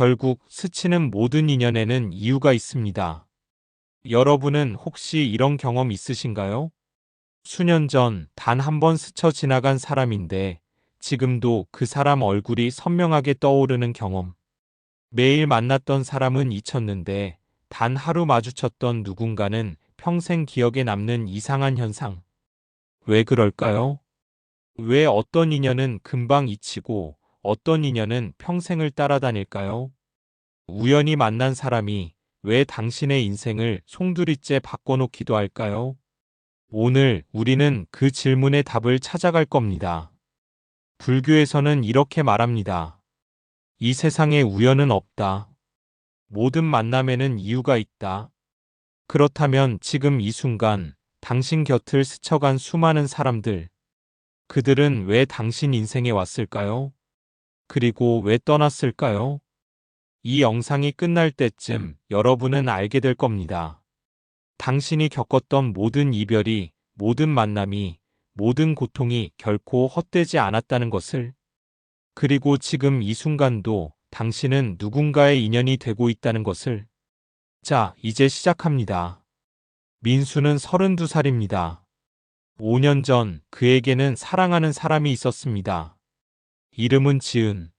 결국 스치는 모든 인연에는 이유가 있습니다. 여러분은 혹시 이런 경험 있으신가요? 수년 전 단 한 번 스쳐 지나간 사람인데 지금도 그 사람 얼굴이 선명하게 떠오르는 경험. 매일 만났던 사람은 잊혔는데 단 하루 마주쳤던 누군가는 평생 기억에 남는 이상한 현상. 왜 그럴까요? 왜 어떤 인연은 금방 잊히고 어떤 인연은 평생을 따라다닐까요? 우연히 만난 사람이 왜 당신의 인생을 송두리째 바꿔놓기도 할까요? 오늘 우리는 그 질문의 답을 찾아갈 겁니다. 불교에서는 이렇게 말합니다. 이 세상에 우연은 없다. 모든 만남에는 이유가 있다. 그렇다면 지금 이 순간 당신 곁을 스쳐간 수많은 사람들, 그들은 왜 당신 인생에 왔을까요? 그리고 왜 떠났을까요? 이 영상이 끝날 때쯤 여러분은 알게 될 겁니다. 당신이 겪었던 모든 이별이, 모든 만남이, 모든 고통이 결코 헛되지 않았다는 것을, 그리고 지금 이 순간도 당신은 누군가의 인연이 되고 있다는 것을. 자, 이제 시작합니다. 민수는 32살입니다. 5년 전 그에게는 사랑하는 사람이 있었습니다. 이름은 지은.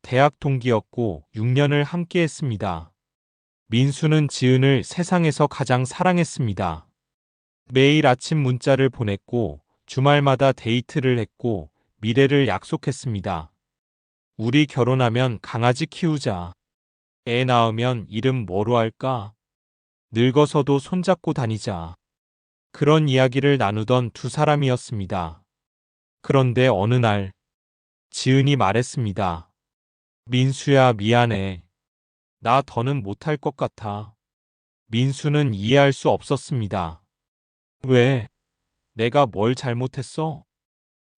대학 동기였고 6년을 함께 했습니다. 민수는 지은을 세상에서 가장 사랑했습니다. 매일 아침 문자를 보냈고 주말마다 데이트를 했고 미래를 약속했습니다. 우리 결혼하면 강아지 키우자. 애 낳으면 이름 뭐로 할까? 늙어서도 손잡고 다니자. 그런 이야기를 나누던 두 사람이었습니다. 그런데 어느 날 지은이 말했습니다. 민수야, 미안해. 나 더는 못할 것 같아. 민수는 이해할 수 없었습니다. 왜? 내가 뭘 잘못했어?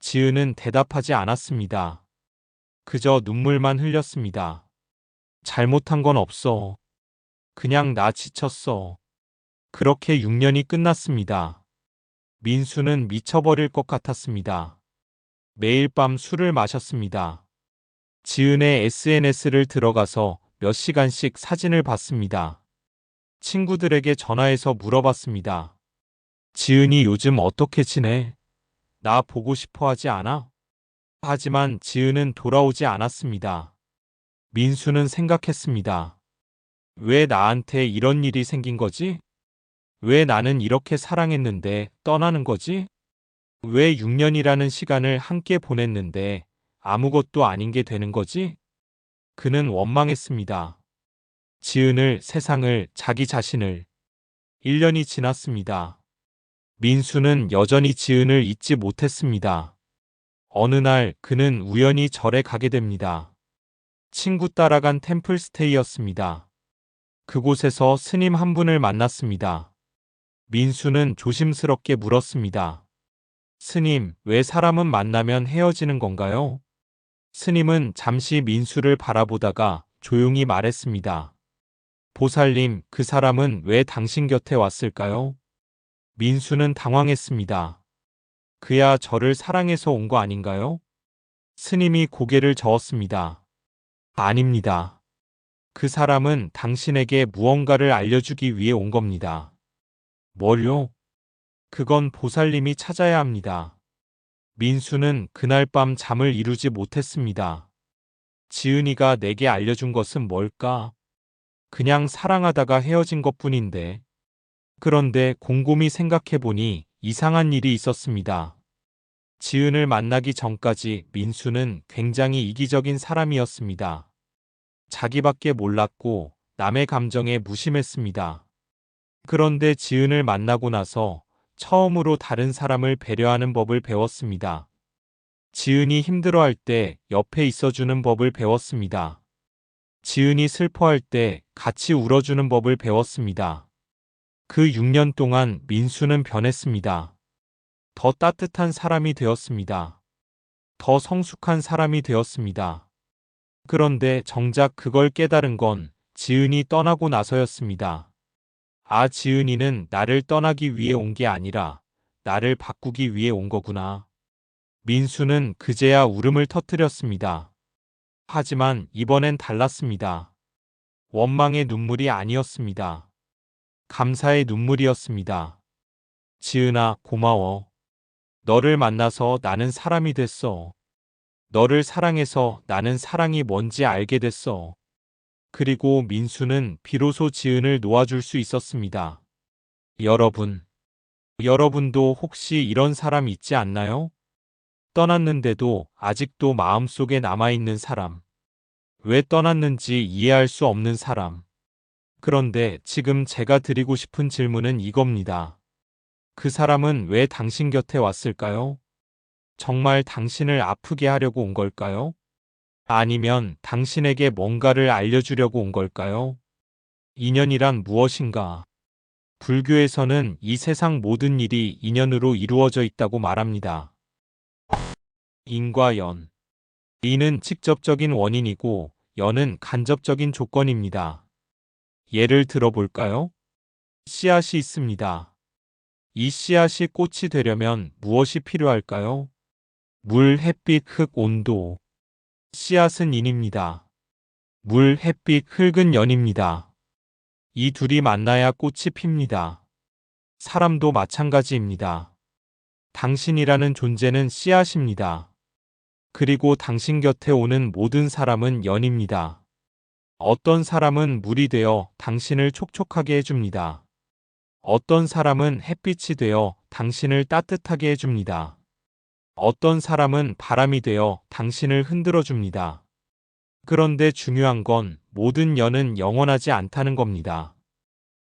지은은 대답하지 않았습니다. 그저 눈물만 흘렸습니다. 잘못한 건 없어. 그냥 나 지쳤어. 그렇게 6년이 끝났습니다. 민수는 미쳐버릴 것 같았습니다. 매일 밤 술을 마셨습니다. 지은의 SNS를 들어가서 몇 시간씩 사진을 봤습니다. 친구들에게 전화해서 물어봤습니다. 지은이 요즘 어떻게 지내? 나 보고 싶어 하지 않아? 하지만 지은은 돌아오지 않았습니다. 민수는 생각했습니다. 왜 나한테 이런 일이 생긴 거지? 왜 나는 이렇게 사랑했는데 떠나는 거지? 왜 6년이라는 시간을 함께 보냈는데 아무것도 아닌 게 되는 거지? 그는 원망했습니다. 지은을, 세상을, 자기 자신을. 1년이 지났습니다. 민수는 여전히 지은을 잊지 못했습니다. 어느 날 그는 우연히 절에 가게 됩니다. 친구 따라간 템플스테이였습니다. 그곳에서 스님 한 분을 만났습니다. 민수는 조심스럽게 물었습니다. 스님, 왜 사람은 만나면 헤어지는 건가요? 스님은 잠시 민수를 바라보다가 조용히 말했습니다. 보살님, 그 사람은 왜 당신 곁에 왔을까요? 민수는 당황했습니다. 그야 저를 사랑해서 온 거 아닌가요? 스님이 고개를 저었습니다. 아닙니다. 그 사람은 당신에게 무언가를 알려주기 위해 온 겁니다. 뭘요? 그건 보살님이 찾아야 합니다. 민수는 그날 밤 잠을 이루지 못했습니다. 지은이가 내게 알려준 것은 뭘까? 그냥 사랑하다가 헤어진 것뿐인데. 그런데 곰곰이 생각해보니 이상한 일이 있었습니다. 지은을 만나기 전까지 민수는 굉장히 이기적인 사람이었습니다. 자기밖에 몰랐고 남의 감정에 무심했습니다. 그런데 지은을 만나고 나서 처음으로 다른 사람을 배려하는 법을 배웠습니다. 지은이 힘들어할 때 옆에 있어주는 법을 배웠습니다. 지은이 슬퍼할 때 같이 울어주는 법을 배웠습니다. 그 6년 동안 민수는 변했습니다. 더 따뜻한 사람이 되었습니다. 더 성숙한 사람이 되었습니다. 그런데 정작 그걸 깨달은 건 지은이 떠나고 나서였습니다. 아, 지은이는 나를 떠나기 위해 온 게 아니라 나를 바꾸기 위해 온 거구나. 민수는 그제야 울음을 터뜨렸습니다. 하지만 이번엔 달랐습니다. 원망의 눈물이 아니었습니다. 감사의 눈물이었습니다. 지은아, 고마워. 너를 만나서 나는 사람이 됐어. 너를 사랑해서 나는 사랑이 뭔지 알게 됐어. 그리고 민수는 비로소 지은을 놓아줄 수 있었습니다. 여러분도 혹시 이런 사람 있지 않나요? 떠났는데도 아직도 마음속에 남아있는 사람. 왜 떠났는지 이해할 수 없는 사람. 그런데 지금 제가 드리고 싶은 질문은 이겁니다. 그 사람은 왜 당신 곁에 왔을까요? 정말 당신을 아프게 하려고 온 걸까요? 아니면 당신에게 뭔가를 알려주려고 온 걸까요? 인연이란 무엇인가? 불교에서는 이 세상 모든 일이 인연으로 이루어져 있다고 말합니다. 인과 연. 인은 직접적인 원인이고 연은 간접적인 조건입니다. 예를 들어볼까요? 씨앗이 있습니다. 이 씨앗이 꽃이 되려면 무엇이 필요할까요? 물, 햇빛, 흙, 온도. 씨앗은 인입니다. 물, 햇빛, 흙은 연입니다. 이 둘이 만나야 꽃이 핍니다. 사람도 마찬가지입니다. 당신이라는 존재는 씨앗입니다. 그리고 당신 곁에 오는 모든 사람은 연입니다. 어떤 사람은 물이 되어 당신을 촉촉하게 해줍니다. 어떤 사람은 햇빛이 되어 당신을 따뜻하게 해줍니다. 어떤 사람은 바람이 되어 당신을 흔들어 줍니다. 그런데 중요한 건 모든 연은 영원하지 않다는 겁니다.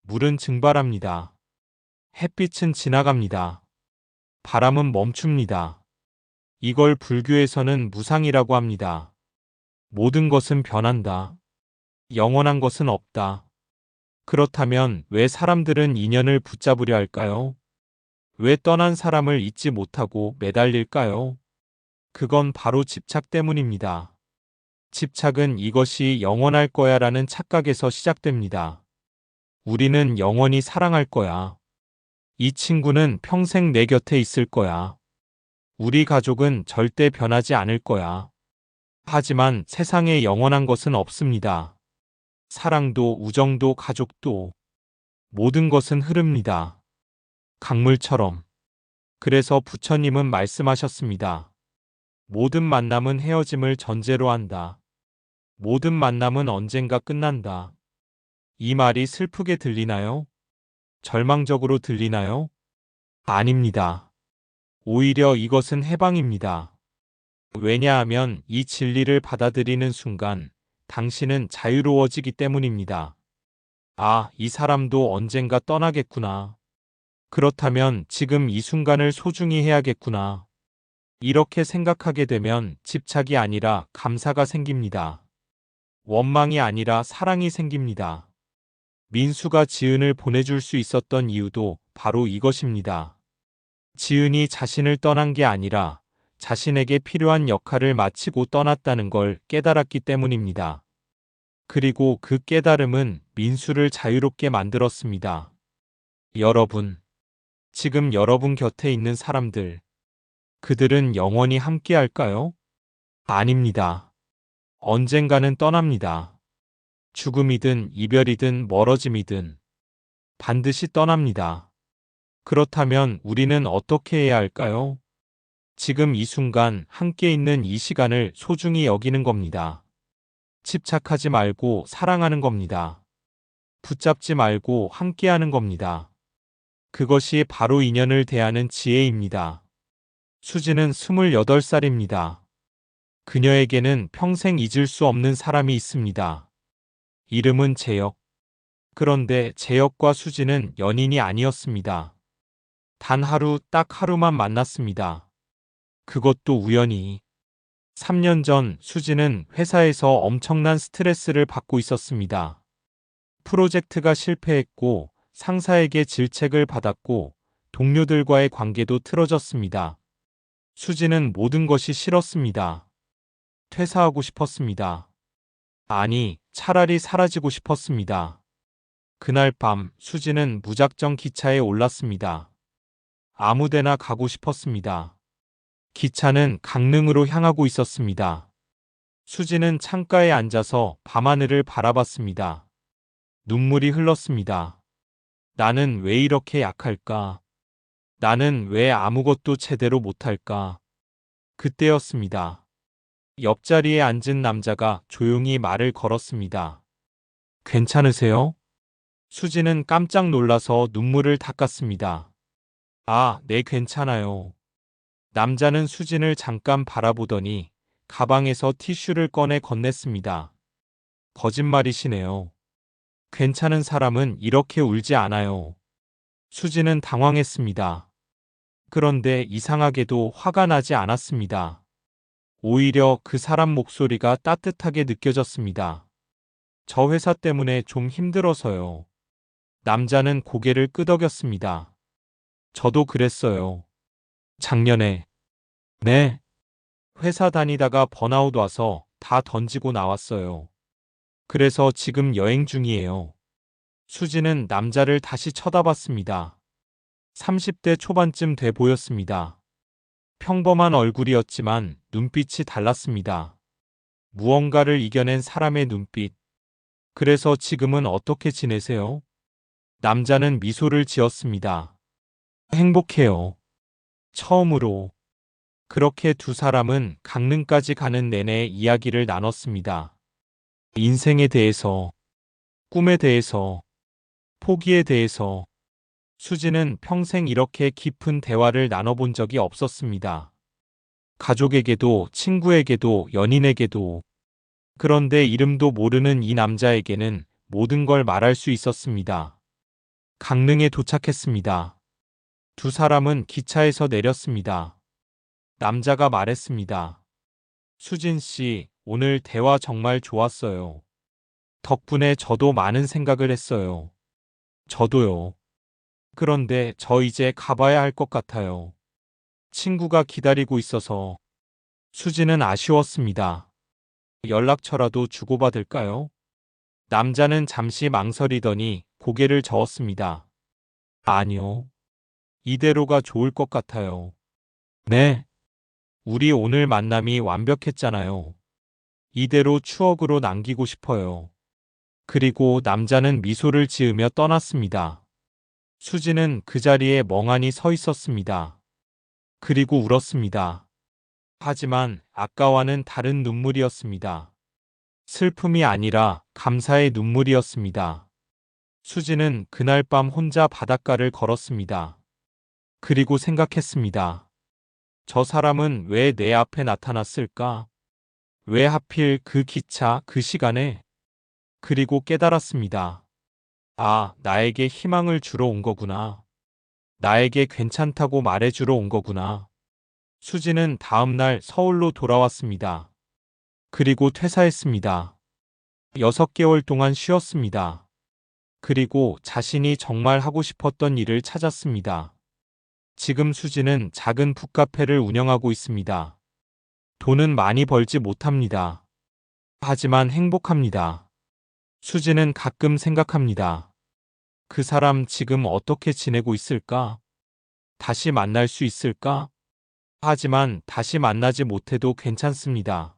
물은 증발합니다. 햇빛은 지나갑니다. 바람은 멈춥니다. 이걸 불교에서는 무상이라고 합니다. 모든 것은 변한다. 영원한 것은 없다. 그렇다면 왜 사람들은 인연을 붙잡으려 할까요? 왜 떠난 사람을 잊지 못하고 매달릴까요? 그건 바로 집착 때문입니다. 집착은 이것이 영원할 거야 라는 착각에서 시작됩니다. 우리는 영원히 사랑할 거야. 이 친구는 평생 내 곁에 있을 거야. 우리 가족은 절대 변하지 않을 거야. 하지만 세상에 영원한 것은 없습니다. 사랑도 우정도 가족도 모든 것은 흐릅니다. 강물처럼. 그래서 부처님은 말씀하셨습니다. 모든 만남은 헤어짐을 전제로 한다. 모든 만남은 언젠가 끝난다. 이 말이 슬프게 들리나요? 절망적으로 들리나요? 아닙니다. 오히려 이것은 해방입니다. 왜냐하면 이 진리를 받아들이는 순간 당신은 자유로워지기 때문입니다. 아, 이 사람도 언젠가 떠나겠구나. 그렇다면 지금 이 순간을 소중히 해야겠구나. 이렇게 생각하게 되면 집착이 아니라 감사가 생깁니다. 원망이 아니라 사랑이 생깁니다. 민수가 지은을 보내줄 수 있었던 이유도 바로 이것입니다. 지은이 자신을 떠난 게 아니라 자신에게 필요한 역할을 마치고 떠났다는 걸 깨달았기 때문입니다. 그리고 그 깨달음은 민수를 자유롭게 만들었습니다. 여러분, 지금 여러분 곁에 있는 사람들, 그들은 영원히 함께 할까요? 아닙니다. 언젠가는 떠납니다. 죽음이든 이별이든 멀어짐이든 반드시 떠납니다. 그렇다면 우리는 어떻게 해야 할까요? 지금 이 순간 함께 있는 이 시간을 소중히 여기는 겁니다. 집착하지 말고 사랑하는 겁니다. 붙잡지 말고 함께하는 겁니다. 그것이 바로 인연을 대하는 지혜입니다. 수지는 28살입니다. 그녀에게는 평생 잊을 수 없는 사람이 있습니다. 이름은 재혁. 그런데 재혁과 수지는 연인이 아니었습니다. 단 하루, 딱 하루만 만났습니다. 그것도 우연히. 3년 전 수지는 회사에서 엄청난 스트레스를 받고 있었습니다. 프로젝트가 실패했고 상사에게 질책을 받았고 동료들과의 관계도 틀어졌습니다. 수지는 모든 것이 싫었습니다. 퇴사하고 싶었습니다. 아니, 차라리 사라지고 싶었습니다. 그날 밤 수지는 무작정 기차에 올랐습니다. 아무데나 가고 싶었습니다. 기차는 강릉으로 향하고 있었습니다. 수지는 창가에 앉아서 밤하늘을 바라봤습니다. 눈물이 흘렀습니다. 나는 왜 이렇게 약할까? 나는 왜 아무것도 제대로 못할까? 그때였습니다. 옆자리에 앉은 남자가 조용히 말을 걸었습니다. 괜찮으세요? 수지는 깜짝 놀라서 눈물을 닦았습니다. 아, 네, 괜찮아요. 남자는 수진을 잠깐 바라보더니 가방에서 티슈를 꺼내 건넸습니다. 거짓말이시네요. 괜찮은 사람은 이렇게 울지 않아요. 수지는 당황했습니다. 그런데 이상하게도 화가 나지 않았습니다. 오히려 그 사람 목소리가 따뜻하게 느껴졌습니다. 저 회사 때문에 좀 힘들어서요. 남자는 고개를 끄덕였습니다. 저도 그랬어요. 작년에. 네. 회사 다니다가 번아웃 와서 다 던지고 나왔어요. 그래서 지금 여행 중이에요. 수지는 남자를 다시 쳐다봤습니다. 30대 초반쯤 돼 보였습니다. 평범한 얼굴이었지만 눈빛이 달랐습니다. 무언가를 이겨낸 사람의 눈빛. 그래서 지금은 어떻게 지내세요? 남자는 미소를 지었습니다. 행복해요. 처음으로. 그렇게 두 사람은 강릉까지 가는 내내 이야기를 나눴습니다. 인생에 대해서, 꿈에 대해서, 포기에 대해서. 수지는 평생 이렇게 깊은 대화를 나눠본 적이 없었습니다. 가족에게도, 친구에게도, 연인에게도. 그런데 이름도 모르는 이 남자에게는 모든 걸 말할 수 있었습니다. 강릉에 도착했습니다. 두 사람은 기차에서 내렸습니다. 남자가 말했습니다. 수진 씨, 오늘 대화 정말 좋았어요. 덕분에 저도 많은 생각을 했어요. 저도요. 그런데 저 이제 가봐야 할 것 같아요. 친구가 기다리고 있어서. 수지는 아쉬웠습니다. 연락처라도 주고받을까요? 남자는 잠시 망설이더니 고개를 저었습니다. 아니요. 이대로가 좋을 것 같아요. 네. 우리 오늘 만남이 완벽했잖아요. 이대로 추억으로 남기고 싶어요. 그리고 남자는 미소를 지으며 떠났습니다. 수지는 그 자리에 멍하니 서 있었습니다. 그리고 울었습니다. 하지만 아까와는 다른 눈물이었습니다. 슬픔이 아니라 감사의 눈물이었습니다. 수지는 그날 밤 혼자 바닷가를 걸었습니다. 그리고 생각했습니다. 저 사람은 왜 내 앞에 나타났을까? 왜 하필 그 기차, 그 시간에? 그리고 깨달았습니다. 아, 나에게 희망을 주러 온 거구나. 나에게 괜찮다고 말해주러 온 거구나. 수지는 다음 날 서울로 돌아왔습니다. 그리고 퇴사했습니다. 6개월 동안 쉬었습니다. 그리고 자신이 정말 하고 싶었던 일을 찾았습니다. 지금 수지는 작은 북카페를 운영하고 있습니다. 돈은 많이 벌지 못합니다. 하지만 행복합니다. 수지는 가끔 생각합니다. 그 사람 지금 어떻게 지내고 있을까? 다시 만날 수 있을까? 하지만 다시 만나지 못해도 괜찮습니다.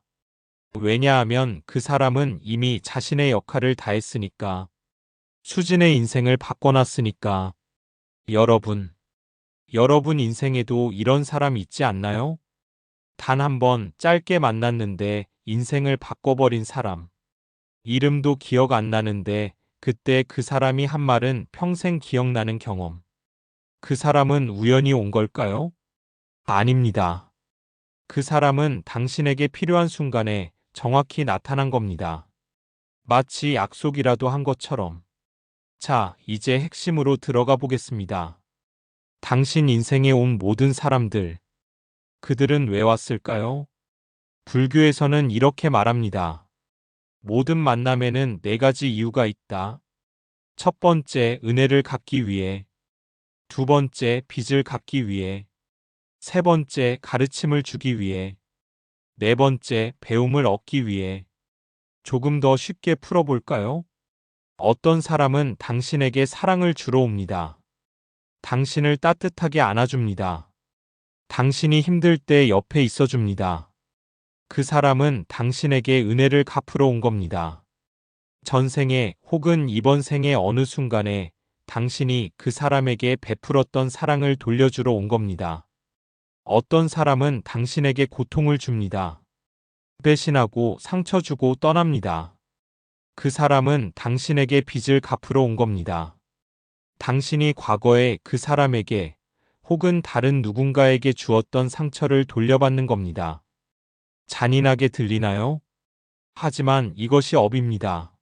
왜냐하면 그 사람은 이미 자신의 역할을 다했으니까. 수진의 인생을 바꿔놨으니까. 여러분 인생에도 이런 사람 있지 않나요? 단 한 번 짧게 만났는데 인생을 바꿔버린 사람. 이름도 기억 안 나는데 그때 그 사람이 한 말은 평생 기억나는 경험. 그 사람은 우연히 온 걸까요? 아닙니다. 그 사람은 당신에게 필요한 순간에 정확히 나타난 겁니다. 마치 약속이라도 한 것처럼. 자, 이제 핵심으로 들어가 보겠습니다. 당신 인생에 온 모든 사람들. 그들은 왜 왔을까요? 불교에서는 이렇게 말합니다. 모든 만남에는 4가지 이유가 있다. 첫 번째, 은혜를 갚기 위해. 두 번째, 빚을 갚기 위해. 세 번째, 가르침을 주기 위해. 네 번째, 배움을 얻기 위해. 조금 더 쉽게 풀어볼까요? 어떤 사람은 당신에게 사랑을 주러 옵니다. 당신을 따뜻하게 안아줍니다. 당신이 힘들 때 옆에 있어줍니다. 그 사람은 당신에게 은혜를 갚으러 온 겁니다. 전생에 혹은 이번 생의 어느 순간에 당신이 그 사람에게 베풀었던 사랑을 돌려주러 온 겁니다. 어떤 사람은 당신에게 고통을 줍니다. 배신하고 상처 주고 떠납니다. 그 사람은 당신에게 빚을 갚으러 온 겁니다. 당신이 과거에 그 사람에게 혹은 다른 누군가에게 주었던 상처를 돌려받는 겁니다. 잔인하게 들리나요? 하지만 이것이 업입니다.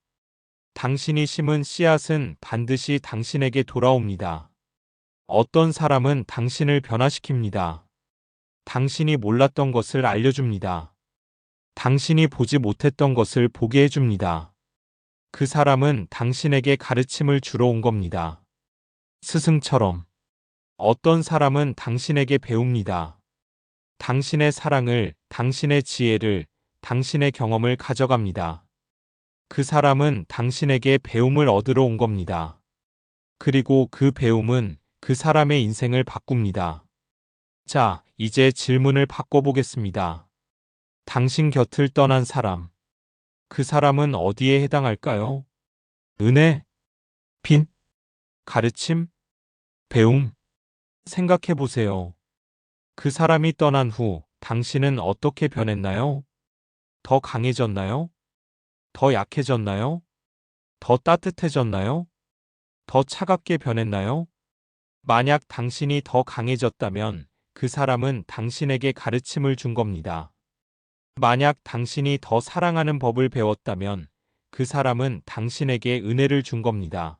당신이 심은 씨앗은 반드시 당신에게 돌아옵니다. 어떤 사람은 당신을 변화시킵니다. 당신이 몰랐던 것을 알려줍니다. 당신이 보지 못했던 것을 보게 해줍니다. 그 사람은 당신에게 가르침을 주러 온 겁니다. 스승처럼. 어떤 사람은 당신에게 배웁니다. 당신의 사랑을, 당신의 지혜를, 당신의 경험을 가져갑니다. 그 사람은 당신에게 배움을 얻으러 온 겁니다. 그리고 그 배움은 그 사람의 인생을 바꿉니다. 자, 이제 질문을 바꿔보겠습니다. 당신 곁을 떠난 사람. 그 사람은 어디에 해당할까요? 은혜, 빈, 가르침, 배움. 생각해 보세요. 그 사람이 떠난 후 당신은 어떻게 변했나요? 더 강해졌나요? 더 약해졌나요? 더 따뜻해졌나요? 더 차갑게 변했나요? 만약 당신이 더 강해졌다면 그 사람은 당신에게 가르침을 준 겁니다. 만약 당신이 더 사랑하는 법을 배웠다면 그 사람은 당신에게 은혜를 준 겁니다.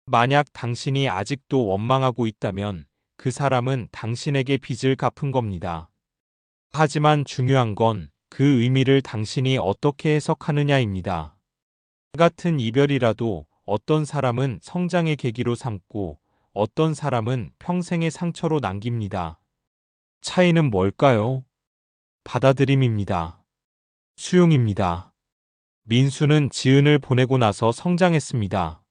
만약 당신이 아직도 원망하고 있다면 그 사람은 당신에게 빚을 갚은 겁니다. 하지만 중요한 건 그 의미를 당신이 어떻게 해석하느냐입니다. 같은 이별이라도 어떤 사람은 성장의 계기로 삼고 어떤 사람은 평생의 상처로 남깁니다. 차이는 뭘까요? 받아들임입니다. 수용입니다. 민수는 지은을 보내고 나서 성장했습니다.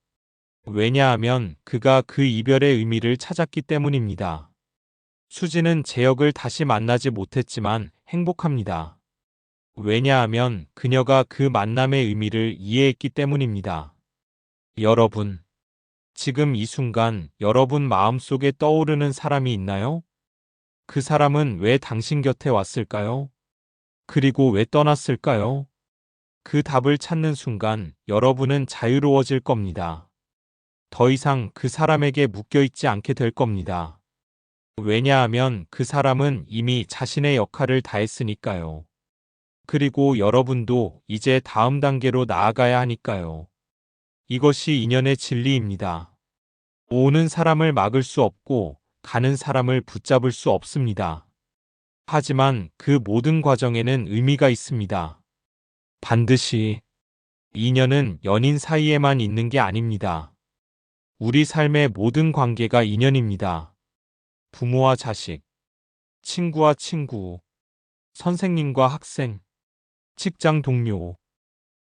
왜냐하면 그가 그 이별의 의미를 찾았기 때문입니다. 수지는 재혁을 다시 만나지 못했지만 행복합니다. 왜냐하면 그녀가 그 만남의 의미를 이해했기 때문입니다. 여러분, 지금 이 순간 여러분 마음속에 떠오르는 사람이 있나요? 그 사람은 왜 당신 곁에 왔을까요? 그리고 왜 떠났을까요? 그 답을 찾는 순간 여러분은 자유로워질 겁니다. 더 이상 그 사람에게 묶여있지 않게 될 겁니다. 왜냐하면 그 사람은 이미 자신의 역할을 다했으니까요. 그리고 여러분도 이제 다음 단계로 나아가야 하니까요. 이것이 인연의 진리입니다. 오는 사람을 막을 수 없고 가는 사람을 붙잡을 수 없습니다. 하지만 그 모든 과정에는 의미가 있습니다. 반드시 인연은 연인 사이에만 있는 게 아닙니다. 우리 삶의 모든 관계가 인연입니다. 부모와 자식, 친구와 친구, 선생님과 학생, 직장 동료,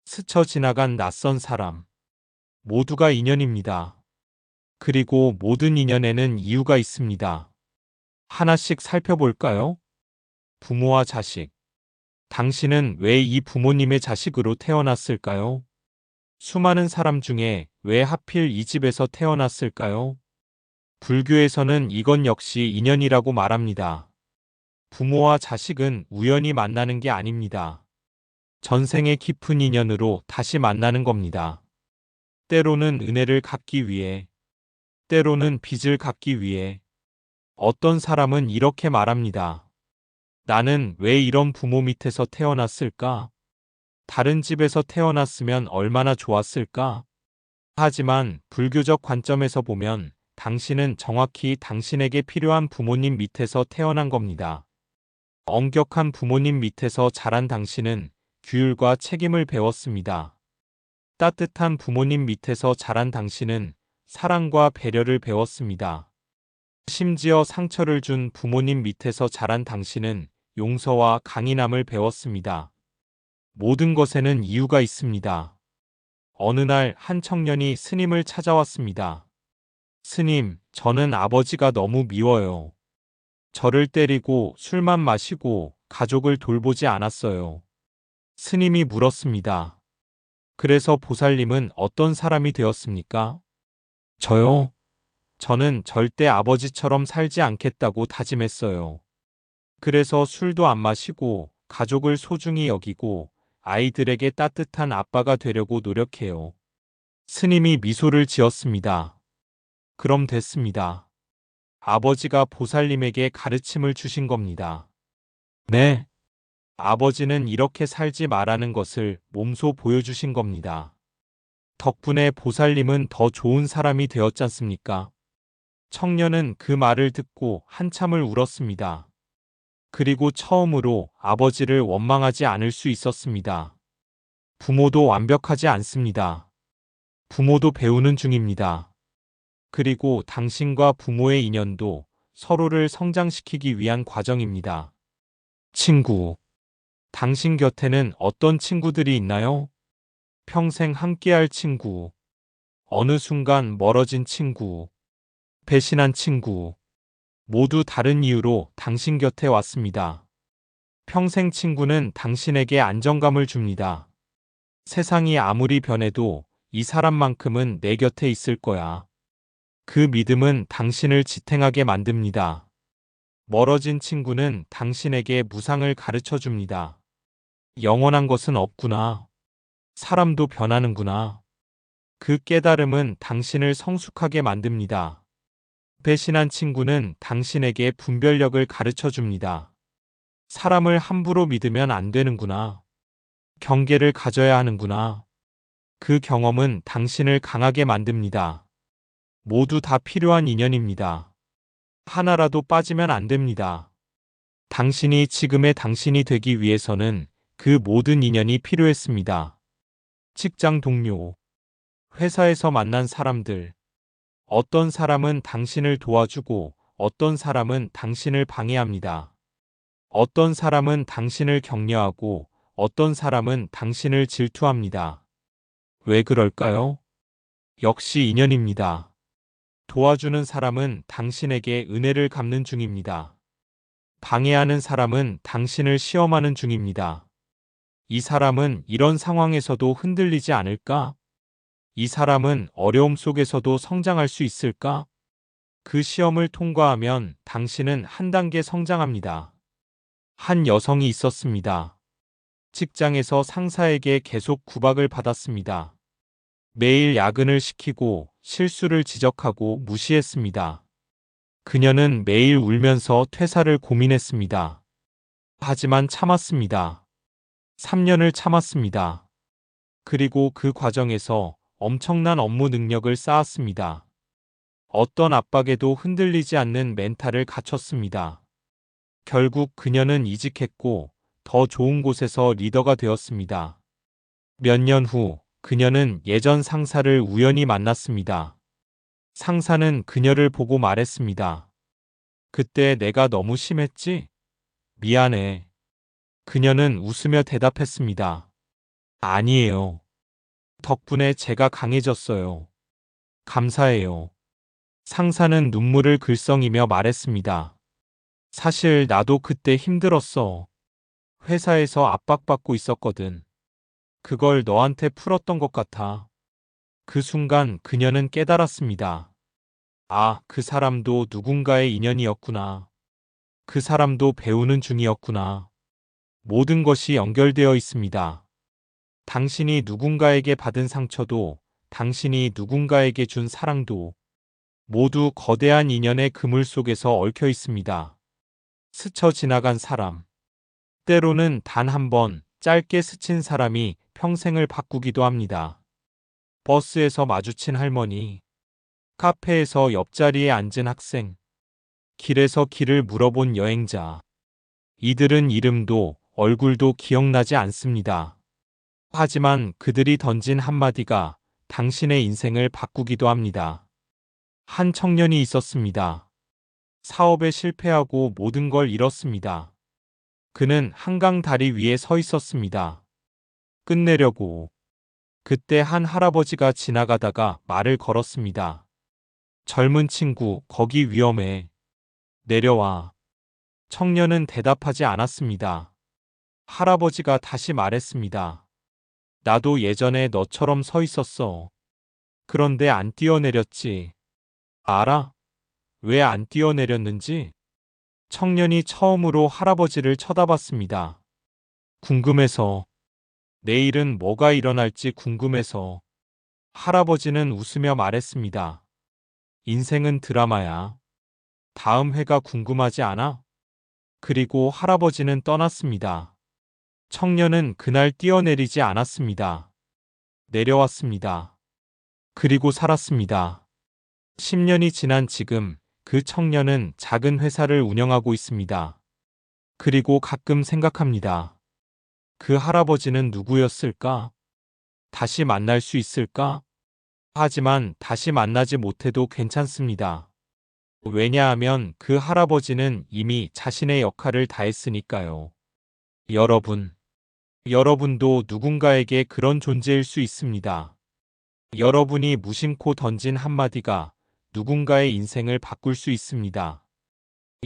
스쳐 지나간 낯선 사람, 모두가 인연입니다. 그리고 모든 인연에는 이유가 있습니다. 하나씩 살펴볼까요? 부모와 자식. 당신은 왜 이 부모님의 자식으로 태어났을까요? 수많은 사람 중에 왜 하필 이 집에서 태어났을까요? 불교에서는 이건 역시 인연이라고 말합니다. 부모와 자식은 우연히 만나는 게 아닙니다. 전생의 깊은 인연으로 다시 만나는 겁니다. 때로는 은혜를 갚기 위해, 때로는 빚을 갚기 위해. 어떤 사람은 이렇게 말합니다. 나는 왜 이런 부모 밑에서 태어났을까? 다른 집에서 태어났으면 얼마나 좋았을까? 하지만 불교적 관점에서 보면 당신은 정확히 당신에게 필요한 부모님 밑에서 태어난 겁니다. 엄격한 부모님 밑에서 자란 당신은 규율과 책임을 배웠습니다. 따뜻한 부모님 밑에서 자란 당신은 사랑과 배려를 배웠습니다. 심지어 상처를 준 부모님 밑에서 자란 당신은 용서와 강인함을 배웠습니다. 모든 것에는 이유가 있습니다. 어느 날 한 청년이 스님을 찾아왔습니다. 스님, 저는 아버지가 너무 미워요. 저를 때리고 술만 마시고 가족을 돌보지 않았어요. 스님이 물었습니다. 그래서 보살님은 어떤 사람이 되었습니까? 저요? 저는 절대 아버지처럼 살지 않겠다고 다짐했어요. 그래서 술도 안 마시고 가족을 소중히 여기고 아이들에게 따뜻한 아빠가 되려고 노력해요. 스님이 미소를 지었습니다. 그럼 됐습니다. 아버지가 보살님에게 가르침을 주신 겁니다. 네. 아버지는 이렇게 살지 말라는 것을 몸소 보여주신 겁니다. 덕분에 보살님은 더 좋은 사람이 되었지 않습니까? 청년은 그 말을 듣고 한참을 울었습니다. 그리고 처음으로 아버지를 원망하지 않을 수 있었습니다. 부모도 완벽하지 않습니다. 부모도 배우는 중입니다. 그리고 당신과 부모의 인연도 서로를 성장시키기 위한 과정입니다. 친구. 당신 곁에는 어떤 친구들이 있나요? 평생 함께할 친구. 어느 순간 멀어진 친구. 배신한 친구. 모두 다른 이유로 당신 곁에 왔습니다. 평생 친구는 당신에게 안정감을 줍니다. 세상이 아무리 변해도 이 사람만큼은 내 곁에 있을 거야. 그 믿음은 당신을 지탱하게 만듭니다. 멀어진 친구는 당신에게 무상을 가르쳐 줍니다. 영원한 것은 없구나. 사람도 변하는구나. 그 깨달음은 당신을 성숙하게 만듭니다. 배신한 친구는 당신에게 분별력을 가르쳐 줍니다. 사람을 함부로 믿으면 안 되는구나. 경계를 가져야 하는구나. 그 경험은 당신을 강하게 만듭니다. 모두 다 필요한 인연입니다. 하나라도 빠지면 안 됩니다. 당신이 지금의 당신이 되기 위해서는 그 모든 인연이 필요했습니다. 직장 동료, 회사에서 만난 사람들, 어떤 사람은 당신을 도와주고 어떤 사람은 당신을 방해합니다. 어떤 사람은 당신을 격려하고 어떤 사람은 당신을 질투합니다. 왜 그럴까요? 역시 인연입니다. 도와주는 사람은 당신에게 은혜를 갚는 중입니다. 방해하는 사람은 당신을 시험하는 중입니다. 이 사람은 이런 상황에서도 흔들리지 않을까? 이 사람은 어려움 속에서도 성장할 수 있을까? 그 시험을 통과하면 당신은 한 단계 성장합니다. 한 여성이 있었습니다. 직장에서 상사에게 계속 구박을 받았습니다. 매일 야근을 시키고 실수를 지적하고 무시했습니다. 그녀는 매일 울면서 퇴사를 고민했습니다. 하지만 참았습니다. 3년을 참았습니다. 그리고 그 과정에서 엄청난 업무 능력을 쌓았습니다. 어떤 압박에도 흔들리지 않는 멘탈을 갖췄습니다. 결국 그녀는 이직했고 더 좋은 곳에서 리더가 되었습니다. 몇 년 후 그녀는 예전 상사를 우연히 만났습니다. 상사는 그녀를 보고 말했습니다. 그때 내가 너무 심했지? 미안해. 그녀는 웃으며 대답했습니다. 아니에요. 덕분에 제가 강해졌어요. 감사해요. 상사는 눈물을 글썽이며 말했습니다. 사실 나도 그때 힘들었어. 회사에서 압박받고 있었거든. 그걸 너한테 풀었던 것 같아. 그 순간 그녀는 깨달았습니다. 아, 그 사람도 누군가의 인연이었구나. 그 사람도 배우는 중이었구나. 모든 것이 연결되어 있습니다. 당신이 누군가에게 받은 상처도, 당신이 누군가에게 준 사랑도 모두 거대한 인연의 그물 속에서 얽혀 있습니다. 스쳐 지나간 사람. 때로는 단 한 번 짧게 스친 사람이 평생을 바꾸기도 합니다. 버스에서 마주친 할머니, 카페에서 옆자리에 앉은 학생, 길에서 길을 물어본 여행자. 이들은 이름도 얼굴도 기억나지 않습니다. 하지만 그들이 던진 한마디가 당신의 인생을 바꾸기도 합니다. 한 청년이 있었습니다. 사업에 실패하고 모든 걸 잃었습니다. 그는 한강 다리 위에 서 있었습니다. 끝내려고. 그때 한 할아버지가 지나가다가 말을 걸었습니다. 젊은 친구, 거기 위험해. 내려와. 청년은 대답하지 않았습니다. 할아버지가 다시 말했습니다. 나도 예전에 너처럼 서 있었어. 그런데 안 뛰어내렸지. 알아? 왜 안 뛰어내렸는지? 청년이 처음으로 할아버지를 쳐다봤습니다. 궁금해서. 내일은 뭐가 일어날지 궁금해서. 할아버지는 웃으며 말했습니다. 인생은 드라마야. 다음 회가 궁금하지 않아? 그리고 할아버지는 떠났습니다. 청년은 그날 뛰어내리지 않았습니다. 내려왔습니다. 그리고 살았습니다. 10년이 지난 지금 그 청년은 작은 회사를 운영하고 있습니다. 그리고 가끔 생각합니다. 그 할아버지는 누구였을까? 다시 만날 수 있을까? 하지만 다시 만나지 못해도 괜찮습니다. 왜냐하면 그 할아버지는 이미 자신의 역할을 다했으니까요. 여러분도 누군가에게 그런 존재일 수 있습니다. 여러분이 무심코 던진 한마디가 누군가의 인생을 바꿀 수 있습니다.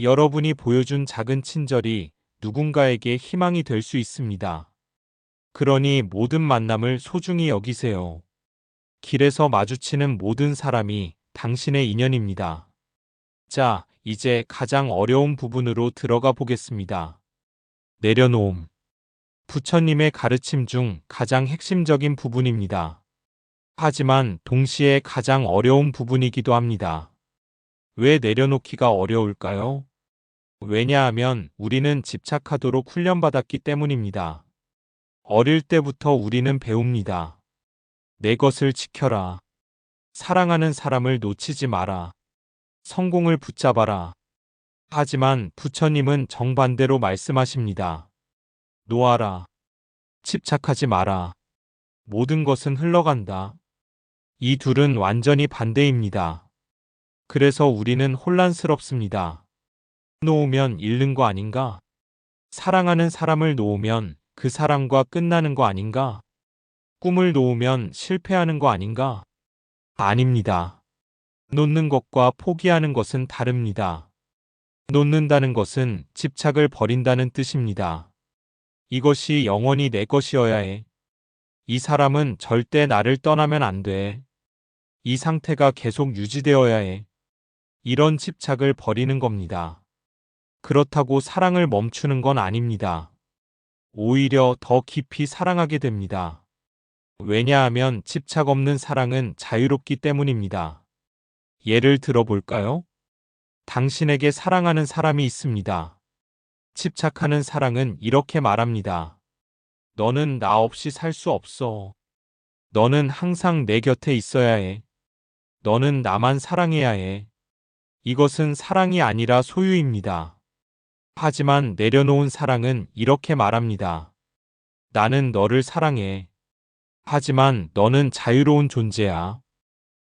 여러분이 보여준 작은 친절이 누군가에게 희망이 될 수 있습니다. 그러니 모든 만남을 소중히 여기세요. 길에서 마주치는 모든 사람이 당신의 인연입니다. 자, 이제 가장 어려운 부분으로 들어가 보겠습니다. 내려놓음. 부처님의 가르침 중 가장 핵심적인 부분입니다. 하지만 동시에 가장 어려운 부분이기도 합니다. 왜 내려놓기가 어려울까요? 왜냐하면 우리는 집착하도록 훈련받았기 때문입니다. 어릴 때부터 우리는 배웁니다. 내 것을 지켜라. 사랑하는 사람을 놓치지 마라. 성공을 붙잡아라. 하지만 부처님은 정반대로 말씀하십니다. 놓아라. 집착하지 마라. 모든 것은 흘러간다. 이 둘은 완전히 반대입니다. 그래서 우리는 혼란스럽습니다. 놓으면 잃는 거 아닌가? 사랑하는 사람을 놓으면 그 사랑과 끝나는 거 아닌가? 꿈을 놓으면 실패하는 거 아닌가? 아닙니다. 놓는 것과 포기하는 것은 다릅니다. 놓는다는 것은 집착을 버린다는 뜻입니다. 이것이 영원히 내 것이어야 해. 이 사람은 절대 나를 떠나면 안 돼. 이 상태가 계속 유지되어야 해. 이런 집착을 버리는 겁니다. 그렇다고 사랑을 멈추는 건 아닙니다. 오히려 더 깊이 사랑하게 됩니다. 왜냐하면 집착 없는 사랑은 자유롭기 때문입니다. 예를 들어 볼까요? 당신에게 사랑하는 사람이 있습니다. 집착하는 사랑은 이렇게 말합니다. 너는 나 없이 살 수 없어. 너는 항상 내 곁에 있어야 해. 너는 나만 사랑해야 해. 이것은 사랑이 아니라 소유입니다. 하지만 내려놓은 사랑은 이렇게 말합니다. 나는 너를 사랑해. 하지만 너는 자유로운 존재야.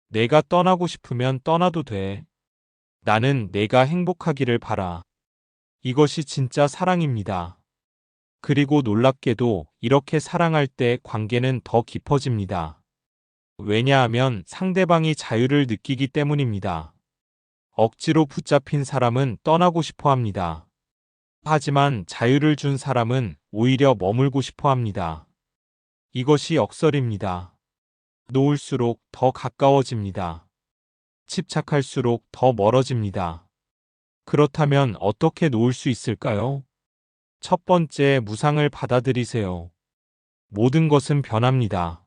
내가 떠나고 싶으면 떠나도 돼. 나는 내가 행복하기를 바라. 이것이 진짜 사랑입니다. 그리고 놀랍게도 이렇게 사랑할 때 관계는 더 깊어집니다. 왜냐하면 상대방이 자유를 느끼기 때문입니다. 억지로 붙잡힌 사람은 떠나고 싶어 합니다. 하지만 자유를 준 사람은 오히려 머물고 싶어 합니다. 이것이 역설입니다. 놓을수록 더 가까워집니다. 집착할수록 더 멀어집니다. 그렇다면 어떻게 놓을 수 있을까요? 첫 번째, 무상을 받아들이세요. 모든 것은 변합니다.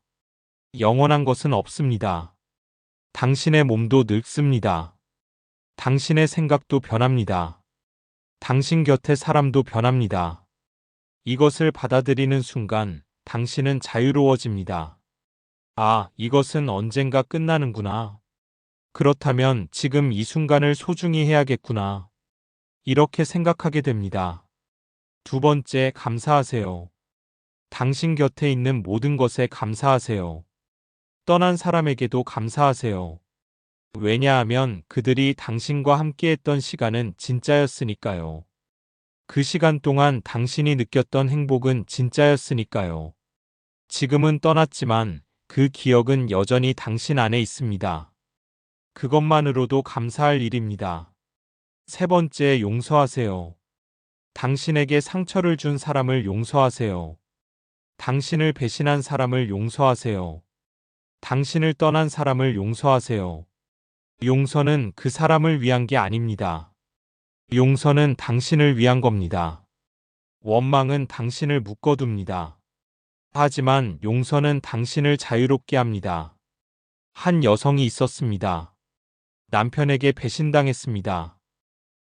영원한 것은 없습니다. 당신의 몸도 늙습니다. 당신의 생각도 변합니다. 당신 곁의 사람도 변합니다. 이것을 받아들이는 순간 당신은 자유로워집니다. 아, 이것은 언젠가 끝나는구나. 그렇다면 지금 이 순간을 소중히 해야겠구나. 이렇게 생각하게 됩니다. 두 번째, 감사하세요. 당신 곁에 있는 모든 것에 감사하세요. 떠난 사람에게도 감사하세요. 왜냐하면 그들이 당신과 함께했던 시간은 진짜였으니까요. 그 시간 동안 당신이 느꼈던 행복은 진짜였으니까요. 지금은 떠났지만 그 기억은 여전히 당신 안에 있습니다. 그것만으로도 감사할 일입니다. 세 번째, 용서하세요. 당신에게 상처를 준 사람을 용서하세요. 당신을 배신한 사람을 용서하세요. 당신을 떠난 사람을 용서하세요. 용서는 그 사람을 위한 게 아닙니다. 용서는 당신을 위한 겁니다. 원망은 당신을 묶어둡니다. 하지만 용서는 당신을 자유롭게 합니다. 한 여성이 있었습니다. 남편에게 배신당했습니다.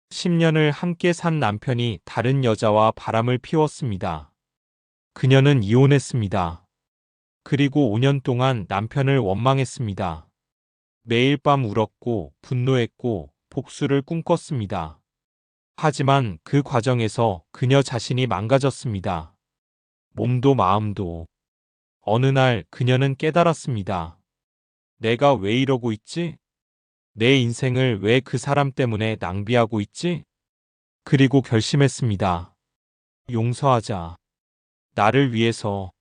10년을 함께 산 남편이 다른 여자와 바람을 피웠습니다. 그녀는 이혼했습니다. 그리고 5년 동안 남편을 원망했습니다. 매일 밤 울었고 분노했고 복수를 꿈꿨습니다. 하지만 그 과정에서 그녀 자신이 망가졌습니다. 몸도 마음도. 어느 날 그녀는 깨달았습니다. 내가 왜 이러고 있지? 내 인생을 왜 그 사람 때문에 낭비하고 있지? 그리고 결심했습니다. 용서하자. 나를 위해서.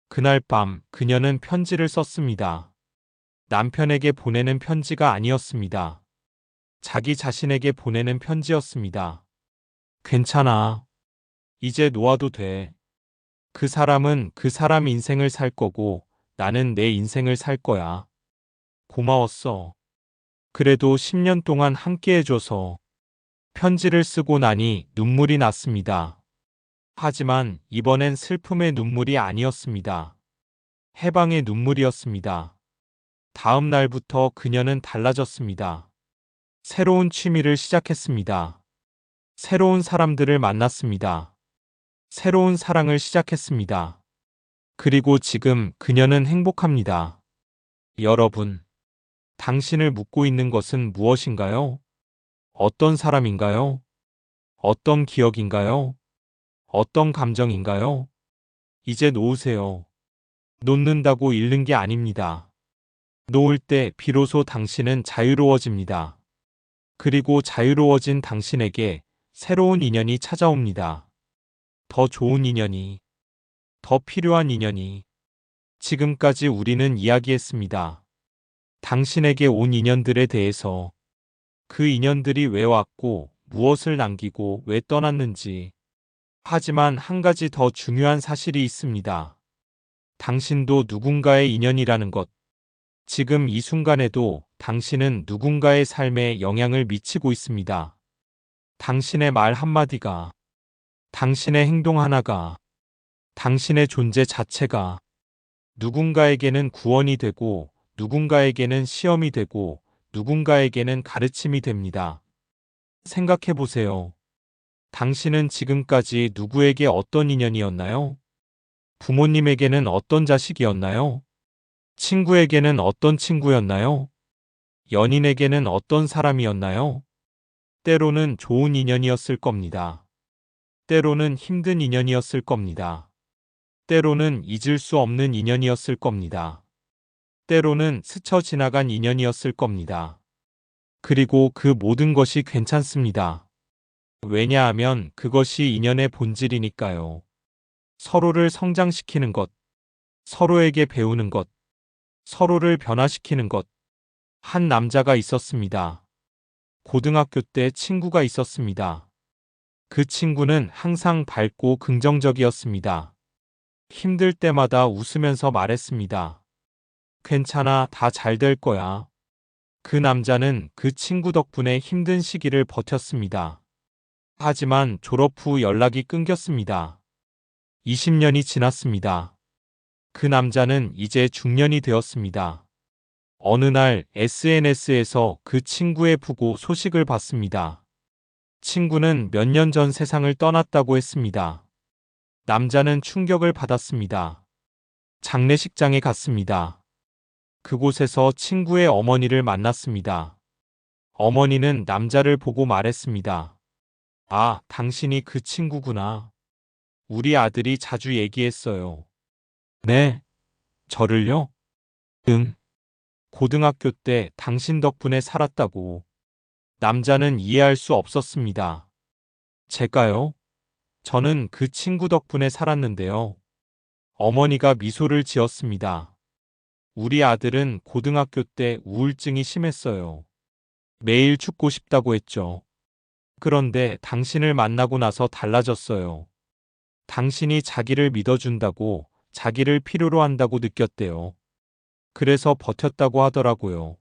그날 밤 그녀는 편지를 썼습니다. 남편에게 보내는 편지가 아니었습니다. 자기 자신에게 보내는 편지였습니다. 괜찮아. 이제 놓아도 돼. 그 사람은 그 사람 인생을 살 거고 나는 내 인생을 살 거야. 고마웠어. 그래도 10년 동안 함께 해줘서. 편지를 쓰고 나니 눈물이 났습니다. 하지만 이번엔 슬픔의 눈물이 아니었습니다. 해방의 눈물이었습니다. 다음 날부터 그녀는 달라졌습니다. 새로운 취미를 시작했습니다. 새로운 사람들을 만났습니다. 새로운 사랑을 시작했습니다. 그리고 지금 그녀는 행복합니다. 여러분, 당신을 묶고 있는 것은 무엇인가요? 어떤 사람인가요? 어떤 기억인가요? 어떤 감정인가요? 이제 놓으세요. 놓는다고 잃는 게 아닙니다. 놓을 때 비로소 당신은 자유로워집니다. 그리고 자유로워진 당신에게 새로운 인연이 찾아옵니다. 더 좋은 인연이, 더 필요한 인연이. 지금까지 우리는 이야기했습니다. 당신에게 온 인연들에 대해서. 그 인연들이 왜 왔고 무엇을 남기고 왜 떠났는지. 하지만 한 가지 더 중요한 사실이 있습니다. 당신도 누군가의 인연이라는 것. 지금 이 순간에도 당신은 누군가의 삶에 영향을 미치고 있습니다. 당신의 말 한마디가, 당신의 행동 하나가, 당신의 존재 자체가 누군가에게는 구원이 되고, 누군가에게는 시험이 되고, 누군가에게는 가르침이 됩니다. 생각해 보세요. 당신은 지금까지 누구에게 어떤 인연이었나요? 부모님에게는 어떤 자식이었나요? 친구에게는 어떤 친구였나요? 연인에게는 어떤 사람이었나요? 때로는 좋은 인연이었을 겁니다. 때로는 힘든 인연이었을 겁니다. 때로는 잊을 수 없는 인연이었을 겁니다. 때로는 스쳐 지나간 인연이었을 겁니다. 그리고 그 모든 것이 괜찮습니다. 왜냐하면 그것이 인연의 본질이니까요. 서로를 성장시키는 것, 서로에게 배우는 것, 서로를 변화시키는 것. 한 남자가 있었습니다. 고등학교 때 친구가 있었습니다. 그 친구는 항상 밝고 긍정적이었습니다. 힘들 때마다 웃으면서 말했습니다. 괜찮아, 다 잘 될 거야. 그 남자는 그 친구 덕분에 힘든 시기를 버텼습니다. 하지만 졸업 후 연락이 끊겼습니다. 20년이 지났습니다. 그 남자는 이제 중년이 되었습니다. 어느 날 SNS에서 그 친구의 부고 소식을 봤습니다. 친구는 몇 년 전 세상을 떠났다고 했습니다. 남자는 충격을 받았습니다. 장례식장에 갔습니다. 그곳에서 친구의 어머니를 만났습니다. 어머니는 남자를 보고 말했습니다. 아, 당신이 그 친구구나. 우리 아들이 자주 얘기했어요. 네, 저를요? 응. 고등학교 때 당신 덕분에 살았다고. 남자는 이해할 수 없었습니다. 제가요? 저는 그 친구 덕분에 살았는데요. 어머니가 미소를 지었습니다. 우리 아들은 고등학교 때 우울증이 심했어요. 매일 죽고 싶다고 했죠. 그런데 당신을 만나고 나서 달라졌어요. 당신이 자기를 믿어준다고, 자기를 필요로 한다고 느꼈대요. 그래서 버텼다고 하더라고요.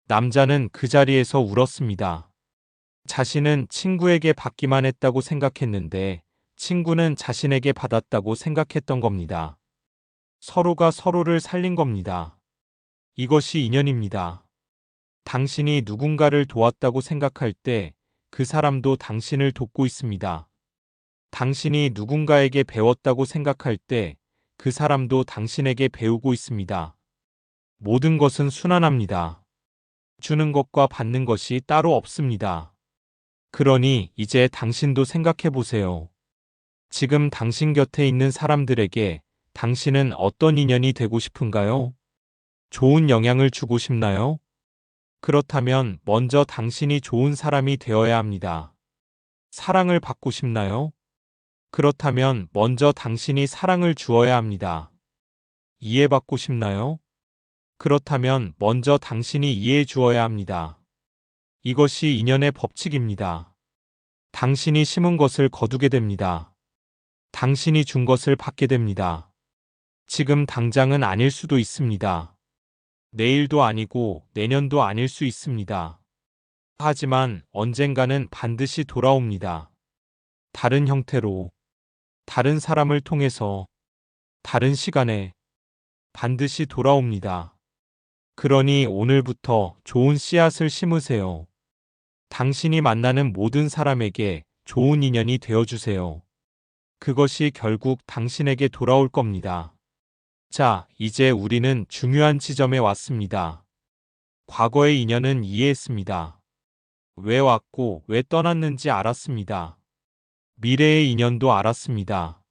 남자는 그 자리에서 울었습니다. 자신은 친구에게 받기만 했다고 생각했는데 친구는 자신에게 받았다고 생각했던 겁니다. 서로가 서로를 살린 겁니다. 이것이 인연입니다. 당신이 누군가를 도왔다고 생각할 때 그 사람도 당신을 돕고 있습니다. 당신이 누군가에게 배웠다고 생각할 때 그 사람도 당신에게 배우고 있습니다. 모든 것은 순환합니다. 주는 것과 받는 것이 따로 없습니다. 그러니 이제 당신도 생각해 보세요. 지금 당신 곁에 있는 사람들에게 당신은 어떤 인연이 되고 싶은가요? 좋은 영향을 주고 싶나요? 그렇다면 먼저 당신이 좋은 사람이 되어야 합니다. 사랑을 받고 싶나요? 그렇다면 먼저 당신이 사랑을 주어야 합니다. 이해받고 싶나요? 그렇다면 먼저 당신이 이해해 주어야 합니다. 이것이 인연의 법칙입니다. 당신이 심은 것을 거두게 됩니다. 당신이 준 것을 받게 됩니다. 지금 당장은 아닐 수도 있습니다. 내일도 아니고 내년도 아닐 수 있습니다. 하지만 언젠가는 반드시 돌아옵니다. 다른 형태로, 다른 사람을 통해서, 다른 시간에 반드시 돌아옵니다. 그러니 오늘부터 좋은 씨앗을 심으세요. 당신이 만나는 모든 사람에게 좋은 인연이 되어주세요. 그것이 결국 당신에게 돌아올 겁니다. 자, 이제 우리는 중요한 지점에 왔습니다. 과거의 인연은 이해했습니다. 왜 왔고 왜 떠났는지 알았습니다. 미래의 인연도 알았습니다.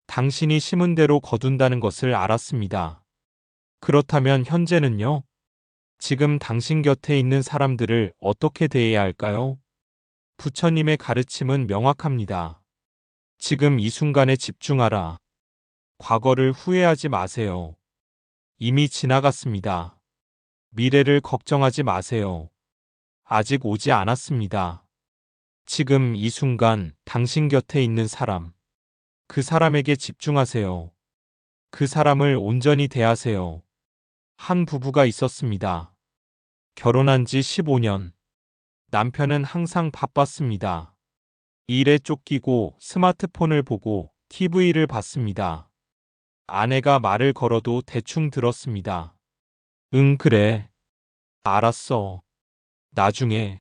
당신이 심은 대로 거둔다는 것을 알았습니다. 그렇다면 현재는요? 지금 당신 곁에 있는 사람들을 어떻게 대해야 할까요? 부처님의 가르침은 명확합니다. 지금 이 순간에 집중하라. 과거를 후회하지 마세요. 이미 지나갔습니다. 미래를 걱정하지 마세요. 아직 오지 않았습니다. 지금 이 순간 당신 곁에 있는 사람, 그 사람에게 집중하세요. 그 사람을 온전히 대하세요. 한 부부가 있었습니다. 결혼한 지 15년. 남편은 항상 바빴습니다. 일에 쫓기고 스마트폰을 보고 TV를 봤습니다. 아내가 말을 걸어도 대충 들었습니다. 응, 그래. 알았어. 나중에.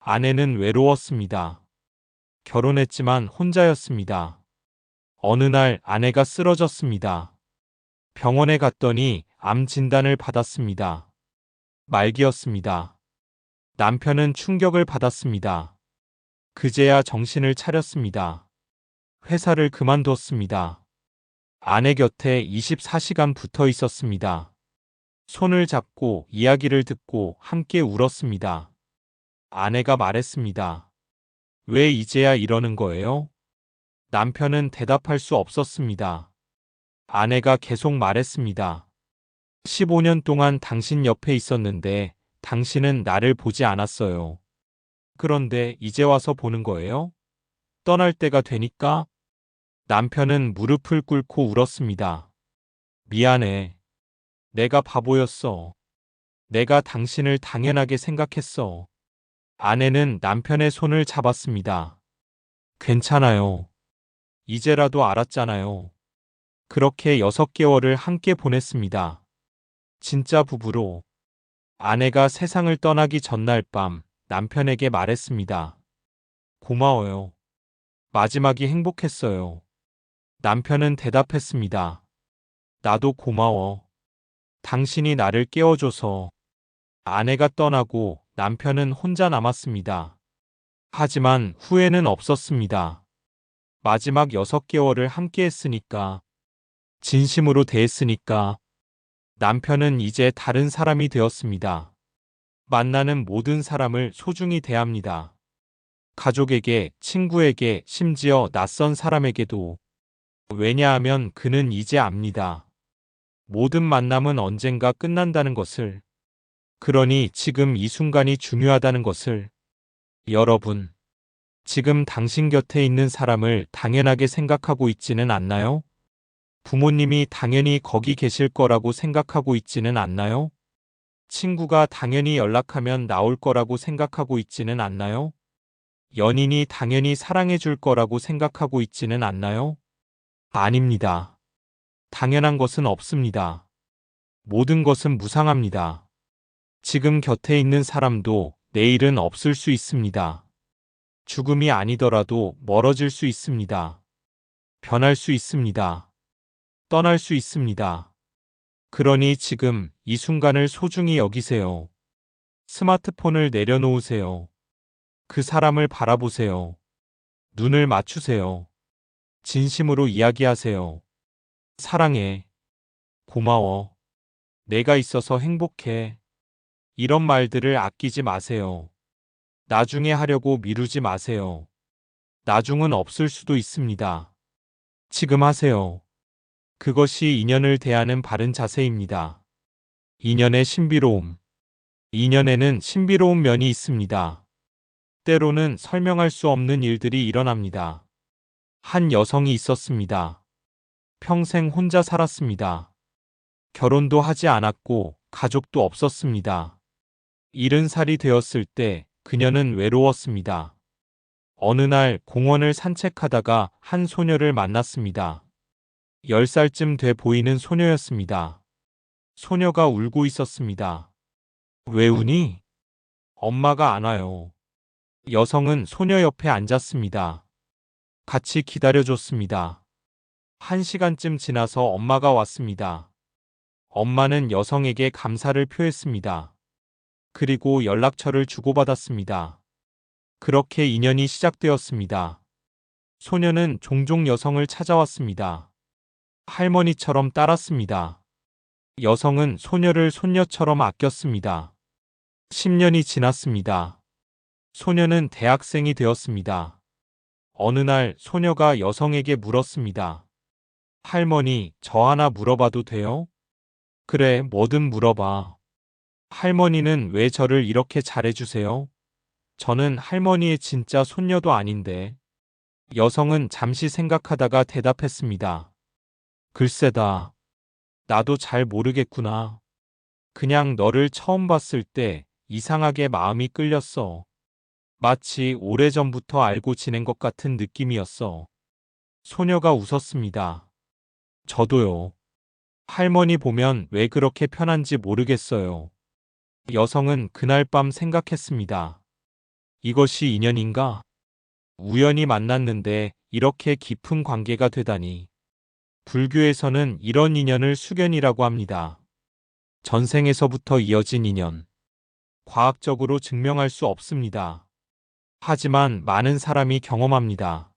아내는 외로웠습니다. 결혼했지만 혼자였습니다. 어느 날 아내가 쓰러졌습니다. 병원에 갔더니 암 진단을 받았습니다. 말기였습니다. 남편은 충격을 받았습니다. 그제야 정신을 차렸습니다. 회사를 그만뒀습니다. 아내 곁에 24시간 붙어 있었습니다. 손을 잡고 이야기를 듣고 함께 울었습니다. 아내가 말했습니다. 왜 이제야 이러는 거예요? 남편은 대답할 수 없었습니다. 아내가 계속 말했습니다. 15년 동안 당신 옆에 있었는데 당신은 나를 보지 않았어요. 그런데 이제 와서 보는 거예요? 떠날 때가 되니까? 남편은 무릎을 꿇고 울었습니다. 미안해. 내가 바보였어. 내가 당신을 당연하게 생각했어. 아내는 남편의 손을 잡았습니다. 괜찮아요. 이제라도 알았잖아요. 그렇게 6개월을 함께 보냈습니다. 진짜 부부로. 아내가 세상을 떠나기 전날 밤 남편에게 말했습니다. 고마워요. 마지막이 행복했어요. 남편은 대답했습니다. 나도 고마워. 당신이 나를 깨워줘서. 아내가 떠나고 남편은 혼자 남았습니다. 하지만 후회는 없었습니다. 마지막 6개월을 함께 했으니까. 진심으로 대했으니까. 남편은 이제 다른 사람이 되었습니다. 만나는 모든 사람을 소중히 대합니다. 가족에게, 친구에게, 심지어 낯선 사람에게도. 왜냐하면 그는 이제 압니다. 모든 만남은 언젠가 끝난다는 것을. 그러니 지금 이 순간이 중요하다는 것을. 여러분, 지금 당신 곁에 있는 사람을 당연하게 생각하고 있지는 않나요? 부모님이 당연히 거기 계실 거라고 생각하고 있지는 않나요? 친구가 당연히 연락하면 나올 거라고 생각하고 있지는 않나요? 연인이 당연히 사랑해 줄 거라고 생각하고 있지는 않나요? 아닙니다. 당연한 것은 없습니다. 모든 것은 무상합니다. 지금 곁에 있는 사람도 내일은 없을 수 있습니다. 죽음이 아니더라도 멀어질 수 있습니다. 변할 수 있습니다. 떠날 수 있습니다. 그러니 지금 이 순간을 소중히 여기세요. 스마트폰을 내려놓으세요. 그 사람을 바라보세요. 눈을 맞추세요. 진심으로 이야기하세요. 사랑해. 고마워. 내가 있어서 행복해. 이런 말들을 아끼지 마세요. 나중에 하려고 미루지 마세요. 나중은 없을 수도 있습니다. 지금 하세요. 그것이 인연을 대하는 바른 자세입니다. 인연의 신비로움. 인연에는 신비로운 면이 있습니다. 때로는 설명할 수 없는 일들이 일어납니다. 한 여성이 있었습니다. 평생 혼자 살았습니다. 결혼도 하지 않았고 가족도 없었습니다. 70살이 되었을 때 그녀는 외로웠습니다. 어느 날 공원을 산책하다가 한 소녀를 만났습니다. 10살쯤 돼 보이는 소녀였습니다. 소녀가 울고 있었습니다. 왜 우니? 엄마가 안 와요. 여성은 소녀 옆에 앉았습니다. 같이 기다려줬습니다. 1시간쯤 지나서 엄마가 왔습니다. 엄마는 여성에게 감사를 표했습니다. 그리고 연락처를 주고받았습니다. 그렇게 인연이 시작되었습니다. 소녀는 종종 여성을 찾아왔습니다. 할머니처럼 따랐습니다. 여성은 소녀를 손녀처럼 아꼈습니다. 10년이 지났습니다. 소녀는 대학생이 되었습니다. 어느 날 소녀가 여성에게 물었습니다. 할머니, 저 하나 물어봐도 돼요? 그래, 뭐든 물어봐. 할머니는 왜 저를 이렇게 잘해주세요? 저는 할머니의 진짜 손녀도 아닌데. 여성은 잠시 생각하다가 대답했습니다. 글쎄다. 나도 잘 모르겠구나. 그냥 너를 처음 봤을 때 이상하게 마음이 끌렸어. 마치 오래전부터 알고 지낸 것 같은 느낌이었어. 소녀가 웃었습니다. 저도요. 할머니 보면 왜 그렇게 편한지 모르겠어요. 여성은 그날 밤 생각했습니다. 이것이 인연인가? 우연히 만났는데 이렇게 깊은 관계가 되다니. 불교에서는 이런 인연을 수견이라고 합니다. 전생에서부터 이어진 인연. 과학적으로 증명할 수 없습니다. 하지만 많은 사람이 경험합니다.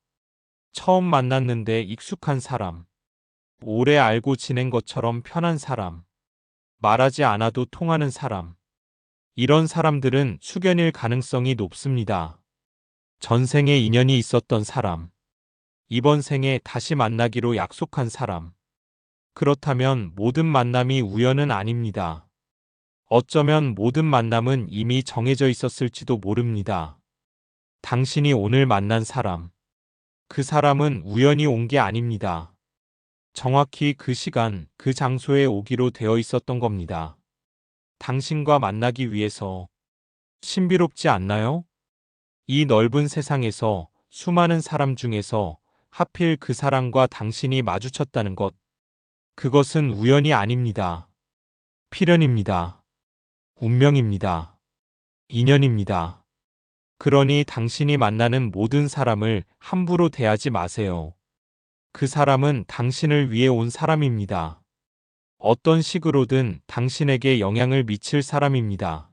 처음 만났는데 익숙한 사람. 오래 알고 지낸 것처럼 편한 사람. 말하지 않아도 통하는 사람. 이런 사람들은 수견일 가능성이 높습니다. 전생에 인연이 있었던 사람. 이번 생에 다시 만나기로 약속한 사람. 그렇다면 모든 만남이 우연은 아닙니다. 어쩌면 모든 만남은 이미 정해져 있었을지도 모릅니다. 당신이 오늘 만난 사람. 그 사람은 우연히 온 게 아닙니다. 정확히 그 시간, 그 장소에 오기로 되어 있었던 겁니다. 당신과 만나기 위해서. 신비롭지 않나요? 이 넓은 세상에서 수많은 사람 중에서 하필 그 사람과 당신이 마주쳤다는 것. 그것은 우연이 아닙니다. 필연입니다. 운명입니다. 인연입니다. 그러니 당신이 만나는 모든 사람을 함부로 대하지 마세요. 그 사람은 당신을 위해 온 사람입니다. 어떤 식으로든 당신에게 영향을 미칠 사람입니다.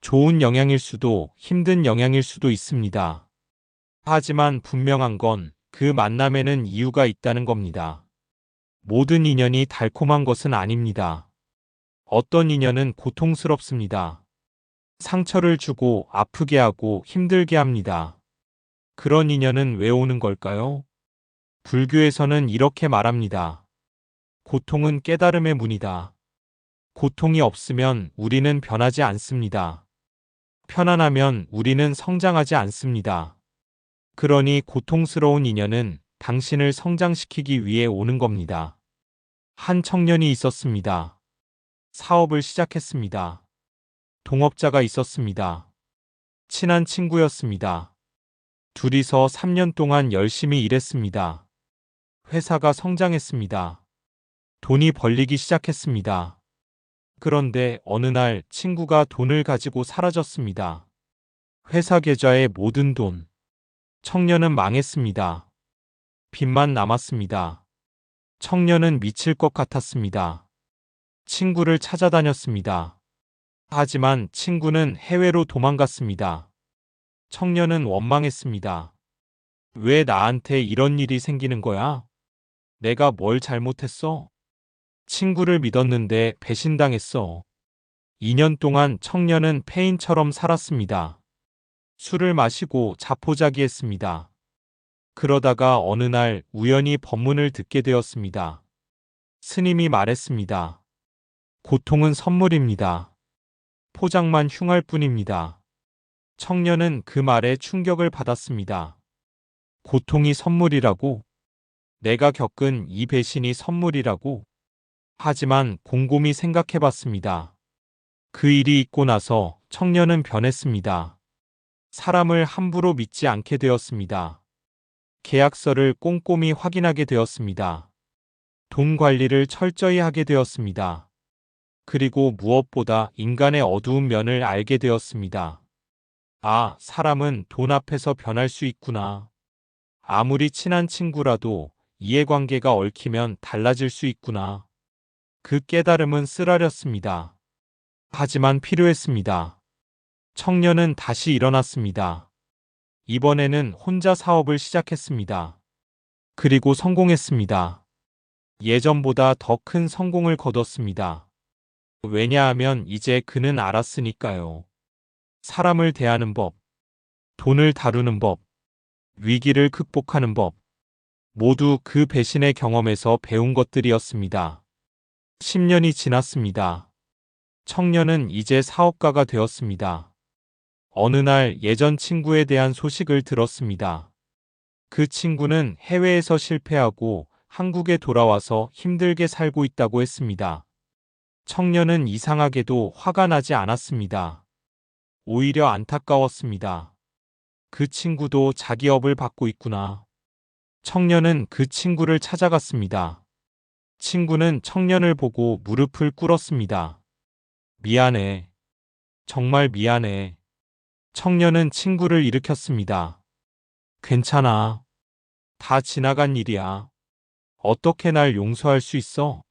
좋은 영향일 수도 힘든 영향일 수도 있습니다. 하지만 분명한 건 그 만남에는 이유가 있다는 겁니다. 모든 인연이 달콤한 것은 아닙니다. 어떤 인연은 고통스럽습니다. 상처를 주고 아프게 하고 힘들게 합니다. 그런 인연은 왜 오는 걸까요? 불교에서는 이렇게 말합니다. 고통은 깨달음의 문이다. 고통이 없으면 우리는 변하지 않습니다. 편안하면 우리는 성장하지 않습니다. 그러니 고통스러운 인연은 당신을 성장시키기 위해 오는 겁니다. 한 청년이 있었습니다. 사업을 시작했습니다. 동업자가 있었습니다. 친한 친구였습니다. 둘이서 3년 동안 열심히 일했습니다. 회사가 성장했습니다. 돈이 벌리기 시작했습니다. 그런데 어느 날 친구가 돈을 가지고 사라졌습니다. 회사 계좌의 모든 돈. 청년은 망했습니다. 빚만 남았습니다. 청년은 미칠 것 같았습니다. 친구를 찾아다녔습니다. 하지만 친구는 해외로 도망갔습니다. 청년은 원망했습니다. 왜 나한테 이런 일이 생기는 거야? 내가 뭘 잘못했어? 친구를 믿었는데 배신당했어. 2년 동안 청년은 폐인처럼 살았습니다. 술을 마시고 자포자기했습니다. 그러다가 어느 날 우연히 법문을 듣게 되었습니다. 스님이 말했습니다. 고통은 선물입니다. 포장만 흉할 뿐입니다. 청년은 그 말에 충격을 받았습니다. 고통이 선물이라고? 내가 겪은 이 배신이 선물이라고? 하지만 곰곰이 생각해 봤습니다. 그 일이 있고 나서 청년은 변했습니다. 사람을 함부로 믿지 않게 되었습니다. 계약서를 꼼꼼히 확인하게 되었습니다. 돈 관리를 철저히 하게 되었습니다. 그리고 무엇보다 인간의 어두운 면을 알게 되었습니다. 아, 사람은 돈 앞에서 변할 수 있구나. 아무리 친한 친구라도 이해관계가 얽히면 달라질 수 있구나. 그 깨달음은 쓰라렸습니다. 하지만 필요했습니다. 청년은 다시 일어났습니다. 이번에는 혼자 사업을 시작했습니다. 그리고 성공했습니다. 예전보다 더 큰 성공을 거뒀습니다. 왜냐하면 이제 그는 알았으니까요. 사람을 대하는 법, 돈을 다루는 법, 위기를 극복하는 법, 모두 그 배신의 경험에서 배운 것들이었습니다. 10년이 지났습니다. 청년은 이제 사업가가 되었습니다. 어느 날 예전 친구에 대한 소식을 들었습니다. 그 친구는 해외에서 실패하고 한국에 돌아와서 힘들게 살고 있다고 했습니다. 청년은 이상하게도 화가 나지 않았습니다. 오히려 안타까웠습니다. 그 친구도 자기 업을 받고 있구나. 청년은 그 친구를 찾아갔습니다. 친구는 청년을 보고 무릎을 꿇었습니다. 미안해. 정말 미안해. 청년은 친구를 일으켰습니다. 괜찮아. 다 지나간 일이야. 어떻게 날 용서할 수 있어?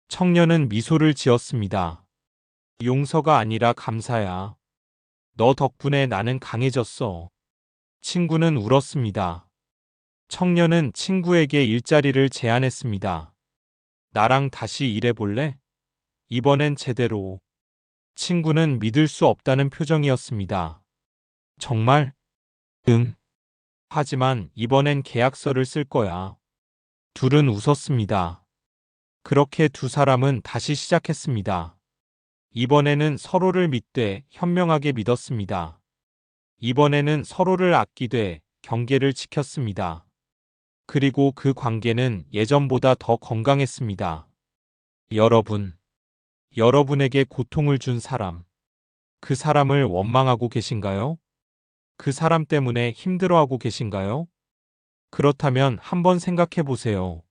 청년은 미소를 지었습니다. 용서가 아니라 감사야. 너 덕분에 나는 강해졌어. 친구는 울었습니다. 청년은 친구에게 일자리를 제안했습니다. 나랑 다시 일해볼래? 이번엔 제대로. 친구는 믿을 수 없다는 표정이었습니다. 정말? 응. 하지만 이번엔 계약서를 쓸 거야. 둘은 웃었습니다. 그렇게 두 사람은 다시 시작했습니다. 이번에는 서로를 믿되 현명하게 믿었습니다. 이번에는 서로를 아끼되 경계를 지켰습니다. 그리고 그 관계는 예전보다 더 건강했습니다. 여러분에게 고통을 준 사람, 그 사람을 원망하고 계신가요? 그 사람 때문에 힘들어하고 계신가요? 그렇다면 한번 생각해 보세요.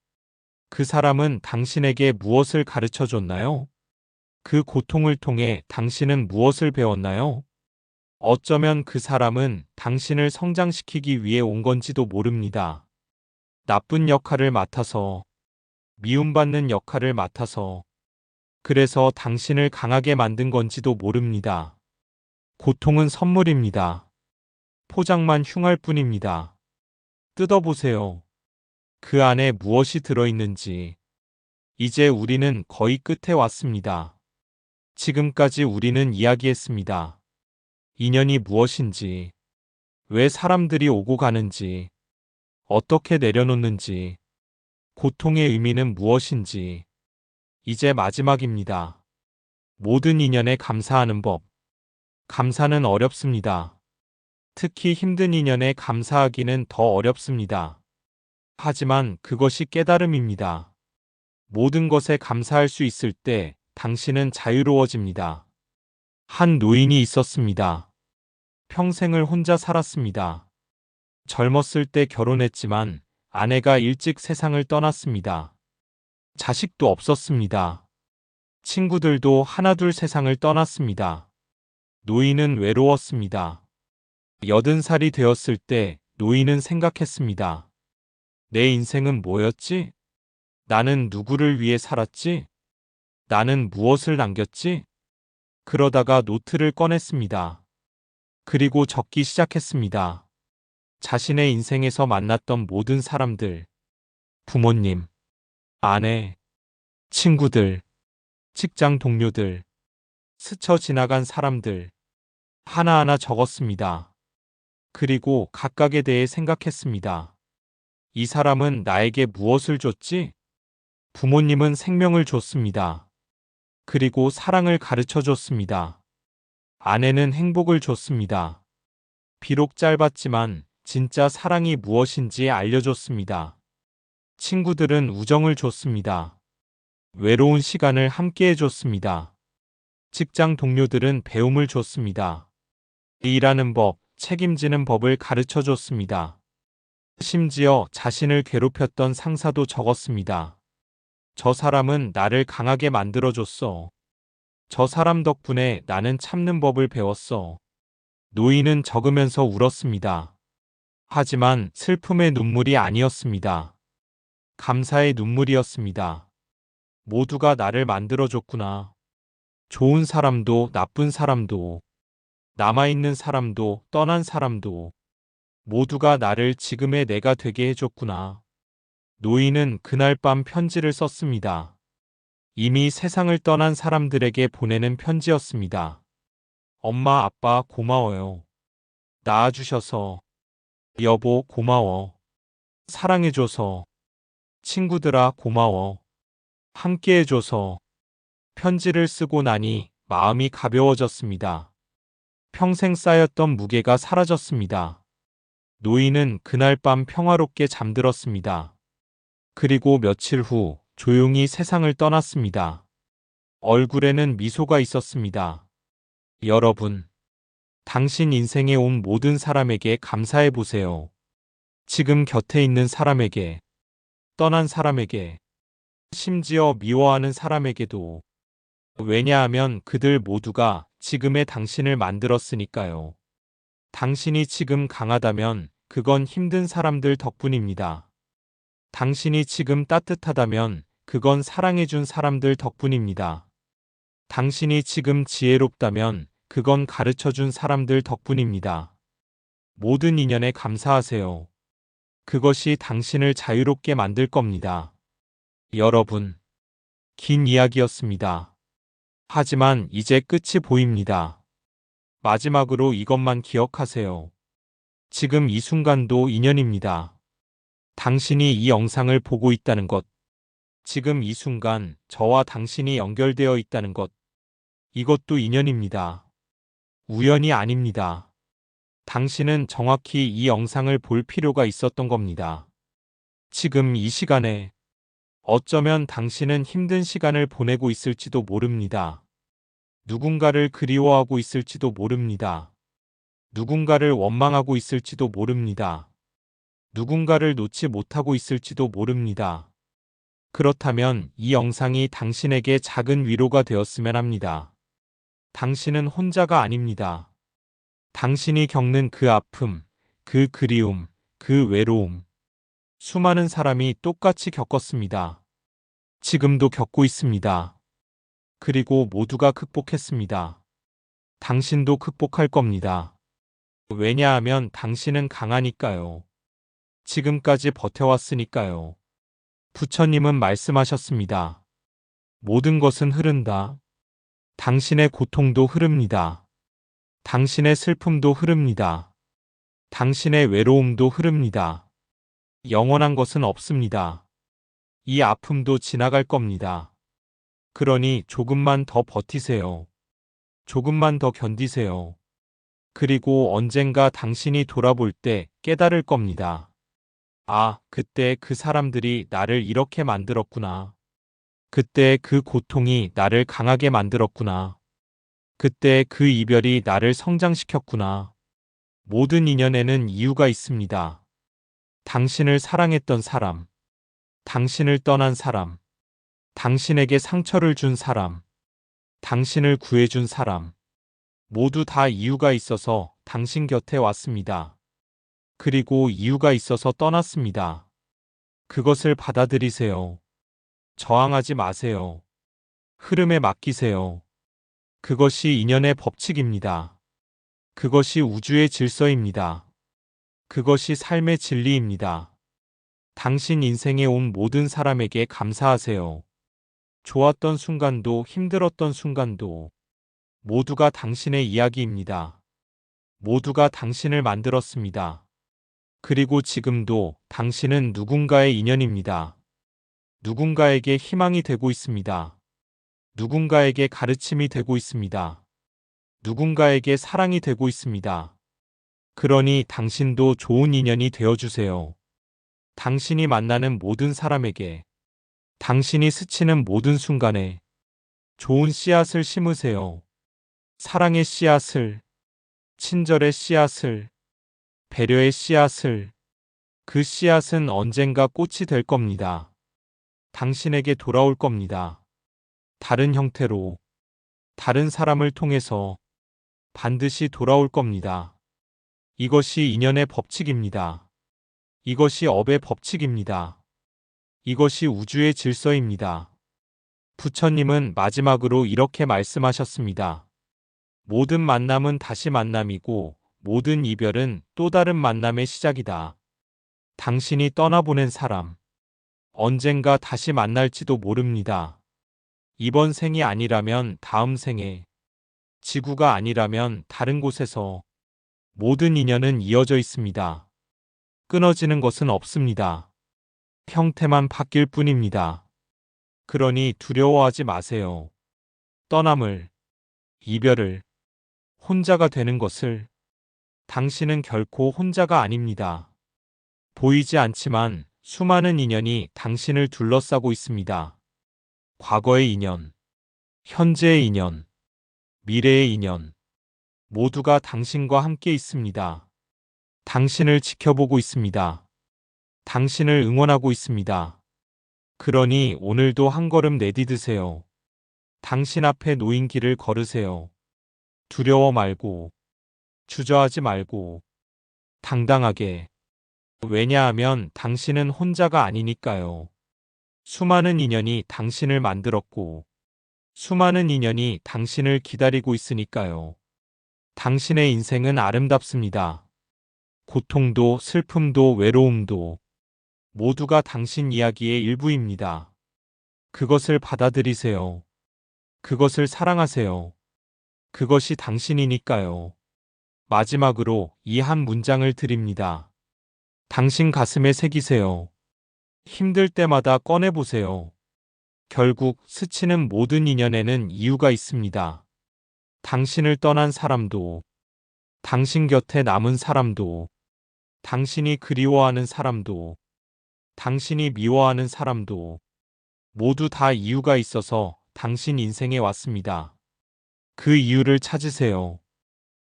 그 사람은 당신에게 무엇을 가르쳐 줬나요? 그 고통을 통해 당신은 무엇을 배웠나요? 어쩌면 그 사람은 당신을 성장시키기 위해 온 건지도 모릅니다. 나쁜 역할을 맡아서, 미움받는 역할을 맡아서, 그래서 당신을 강하게 만든 건지도 모릅니다. 고통은 선물입니다. 포장만 흉할 뿐입니다. 뜯어보세요. 그 안에 무엇이 들어있는지. 이제 우리는 거의 끝에 왔습니다. 지금까지 우리는 이야기했습니다. 인연이 무엇인지, 왜 사람들이 오고 가는지, 어떻게 내려놓는지, 고통의 의미는 무엇인지. 이제 마지막입니다. 모든 인연에 감사하는 법. 감사는 어렵습니다. 특히 힘든 인연에 감사하기는 더 어렵습니다. 하지만 그것이 깨달음입니다. 모든 것에 감사할 수 있을 때 당신은 자유로워집니다. 한 노인이 있었습니다. 평생을 혼자 살았습니다. 젊었을 때 결혼했지만 아내가 일찍 세상을 떠났습니다. 자식도 없었습니다. 친구들도 하나둘 세상을 떠났습니다. 노인은 외로웠습니다. 80살이 되었을 때 노인은 생각했습니다. 내 인생은 뭐였지? 나는 누구를 위해 살았지? 나는 무엇을 남겼지? 그러다가 노트를 꺼냈습니다. 그리고 적기 시작했습니다. 자신의 인생에서 만났던 모든 사람들, 부모님, 아내, 친구들, 직장 동료들, 스쳐 지나간 사람들, 하나하나 적었습니다. 그리고 각각에 대해 생각했습니다. 이 사람은 나에게 무엇을 줬지? 부모님은 생명을 줬습니다. 그리고 사랑을 가르쳐 줬습니다. 아내는 행복을 줬습니다. 비록 짧았지만 진짜 사랑이 무엇인지 알려줬습니다. 친구들은 우정을 줬습니다. 외로운 시간을 함께 해줬습니다. 직장 동료들은 배움을 줬습니다. 일하는 법, 책임지는 법을 가르쳐 줬습니다. 심지어 자신을 괴롭혔던 상사도 적었습니다. 저 사람은 나를 강하게 만들어줬어. 저 사람 덕분에 나는 참는 법을 배웠어. 노인은 적으면서 울었습니다. 하지만 슬픔의 눈물이 아니었습니다. 감사의 눈물이었습니다. 모두가 나를 만들어줬구나. 좋은 사람도 나쁜 사람도, 남아있는 사람도 떠난 사람도, 모두가 나를 지금의 내가 되게 해줬구나. 노인은 그날 밤 편지를 썼습니다. 이미 세상을 떠난 사람들에게 보내는 편지였습니다. 엄마, 아빠 고마워요. 낳아주셔서. 여보 고마워. 사랑해줘서. 친구들아 고마워. 함께해줘서. 편지를 쓰고 나니 마음이 가벼워졌습니다. 평생 쌓였던 무게가 사라졌습니다. 노인은 그날 밤 평화롭게 잠들었습니다. 그리고 며칠 후 조용히 세상을 떠났습니다. 얼굴에는 미소가 있었습니다. 여러분, 당신 인생에 온 모든 사람에게 감사해 보세요. 지금 곁에 있는 사람에게, 떠난 사람에게, 심지어 미워하는 사람에게도. 왜냐하면 그들 모두가 지금의 당신을 만들었으니까요. 당신이 지금 강하다면 그건 힘든 사람들 덕분입니다. 당신이 지금 따뜻하다면 그건 사랑해준 사람들 덕분입니다. 당신이 지금 지혜롭다면 그건 가르쳐준 사람들 덕분입니다. 모든 인연에 감사하세요. 그것이 당신을 자유롭게 만들 겁니다. 여러분, 긴 이야기였습니다. 하지만 이제 끝이 보입니다. 마지막으로 이것만 기억하세요. 지금 이 순간도 인연입니다. 당신이 이 영상을 보고 있다는 것, 지금 이 순간 저와 당신이 연결되어 있다는 것, 이것도 인연입니다. 우연이 아닙니다. 당신은 정확히 이 영상을 볼 필요가 있었던 겁니다. 지금 이 시간에 어쩌면 당신은 힘든 시간을 보내고 있을지도 모릅니다. 누군가를 그리워하고 있을지도 모릅니다. 누군가를 원망하고 있을지도 모릅니다. 누군가를 놓지 못하고 있을지도 모릅니다. 그렇다면 이 영상이 당신에게 작은 위로가 되었으면 합니다. 당신은 혼자가 아닙니다. 당신이 겪는 그 아픔, 그 그리움, 그 외로움. 수많은 사람이 똑같이 겪었습니다. 지금도 겪고 있습니다. 그리고 모두가 극복했습니다. 당신도 극복할 겁니다. 왜냐하면 당신은 강하니까요. 지금까지 버텨왔으니까요. 부처님은 말씀하셨습니다. 모든 것은 흐른다. 당신의 고통도 흐릅니다. 당신의 슬픔도 흐릅니다. 당신의 외로움도 흐릅니다. 영원한 것은 없습니다. 이 아픔도 지나갈 겁니다. 그러니 조금만 더 버티세요. 조금만 더 견디세요. 그리고 언젠가 당신이 돌아볼 때 깨달을 겁니다. 아, 그때 그 사람들이 나를 이렇게 만들었구나. 그때 그 고통이 나를 강하게 만들었구나. 그때 그 이별이 나를 성장시켰구나. 모든 인연에는 이유가 있습니다. 당신을 사랑했던 사람, 당신을 떠난 사람, 당신에게 상처를 준 사람, 당신을 구해준 사람, 모두 다 이유가 있어서 당신 곁에 왔습니다. 그리고 이유가 있어서 떠났습니다. 그것을 받아들이세요. 저항하지 마세요. 흐름에 맡기세요. 그것이 인연의 법칙입니다. 그것이 우주의 질서입니다. 그것이 삶의 진리입니다. 당신 인생에 온 모든 사람에게 감사하세요. 좋았던 순간도 힘들었던 순간도 모두가 당신의 이야기입니다. 모두가 당신을 만들었습니다. 그리고 지금도 당신은 누군가의 인연입니다. 누군가에게 희망이 되고 있습니다. 누군가에게 가르침이 되고 있습니다. 누군가에게 사랑이 되고 있습니다. 그러니 당신도 좋은 인연이 되어주세요. 당신이 만나는 모든 사람에게, 당신이 스치는 모든 순간에 좋은 씨앗을 심으세요. 사랑의 씨앗을, 친절의 씨앗을, 배려의 씨앗을. 그 씨앗은 언젠가 꽃이 될 겁니다. 당신에게 돌아올 겁니다. 다른 형태로, 다른 사람을 통해서 반드시 돌아올 겁니다. 이것이 인연의 법칙입니다. 이것이 업의 법칙입니다. 이것이 우주의 질서입니다. 부처님은 마지막으로 이렇게 말씀하셨습니다. 모든 만남은 다시 만남이고 모든 이별은 또 다른 만남의 시작이다. 당신이 떠나보낸 사람, 언젠가 다시 만날지도 모릅니다. 이번 생이 아니라면 다음 생에, 지구가 아니라면 다른 곳에서 모든 인연은 이어져 있습니다. 끊어지는 것은 없습니다. 형태만 바뀔 뿐입니다. 그러니 두려워하지 마세요. 떠남을, 이별을, 혼자가 되는 것을. 당신은 결코 혼자가 아닙니다. 보이지 않지만 수많은 인연이 당신을 둘러싸고 있습니다. 과거의 인연, 현재의 인연, 미래의 인연, 모두가 당신과 함께 있습니다. 당신을 지켜보고 있습니다. 당신을 응원하고 있습니다. 그러니 오늘도 한 걸음 내디드세요. 당신 앞에 놓인 길을 걸으세요. 두려워 말고, 주저하지 말고, 당당하게. 왜냐하면 당신은 혼자가 아니니까요. 수많은 인연이 당신을 만들었고, 수많은 인연이 당신을 기다리고 있으니까요. 당신의 인생은 아름답습니다. 고통도 슬픔도 외로움도 모두가 당신 이야기의 일부입니다. 그것을 받아들이세요. 그것을 사랑하세요. 그것이 당신이니까요. 마지막으로 이 한 문장을 드립니다. 당신 가슴에 새기세요. 힘들 때마다 꺼내보세요. 결국 스치는 모든 인연에는 이유가 있습니다. 당신을 떠난 사람도, 당신 곁에 남은 사람도, 당신이 그리워하는 사람도, 당신이 미워하는 사람도 모두 다 이유가 있어서 당신 인생에 왔습니다. 그 이유를 찾으세요.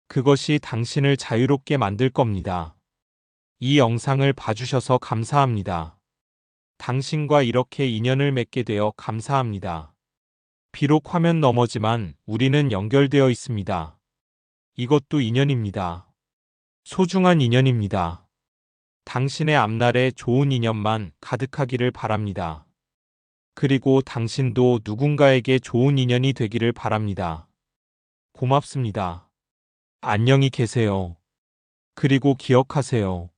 그것이 당신을 자유롭게 만들 겁니다. 이 영상을 봐주셔서 감사합니다. 당신과 이렇게 인연을 맺게 되어 감사합니다. 비록 화면 너머지만 우리는 연결되어 있습니다. 이것도 인연입니다. 소중한 인연입니다. 당신의 앞날에 좋은 인연만 가득하기를 바랍니다. 그리고 당신도 누군가에게 좋은 인연이 되기를 바랍니다. 고맙습니다. 안녕히 계세요. 그리고 기억하세요.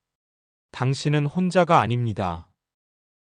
당신은 혼자가 아닙니다.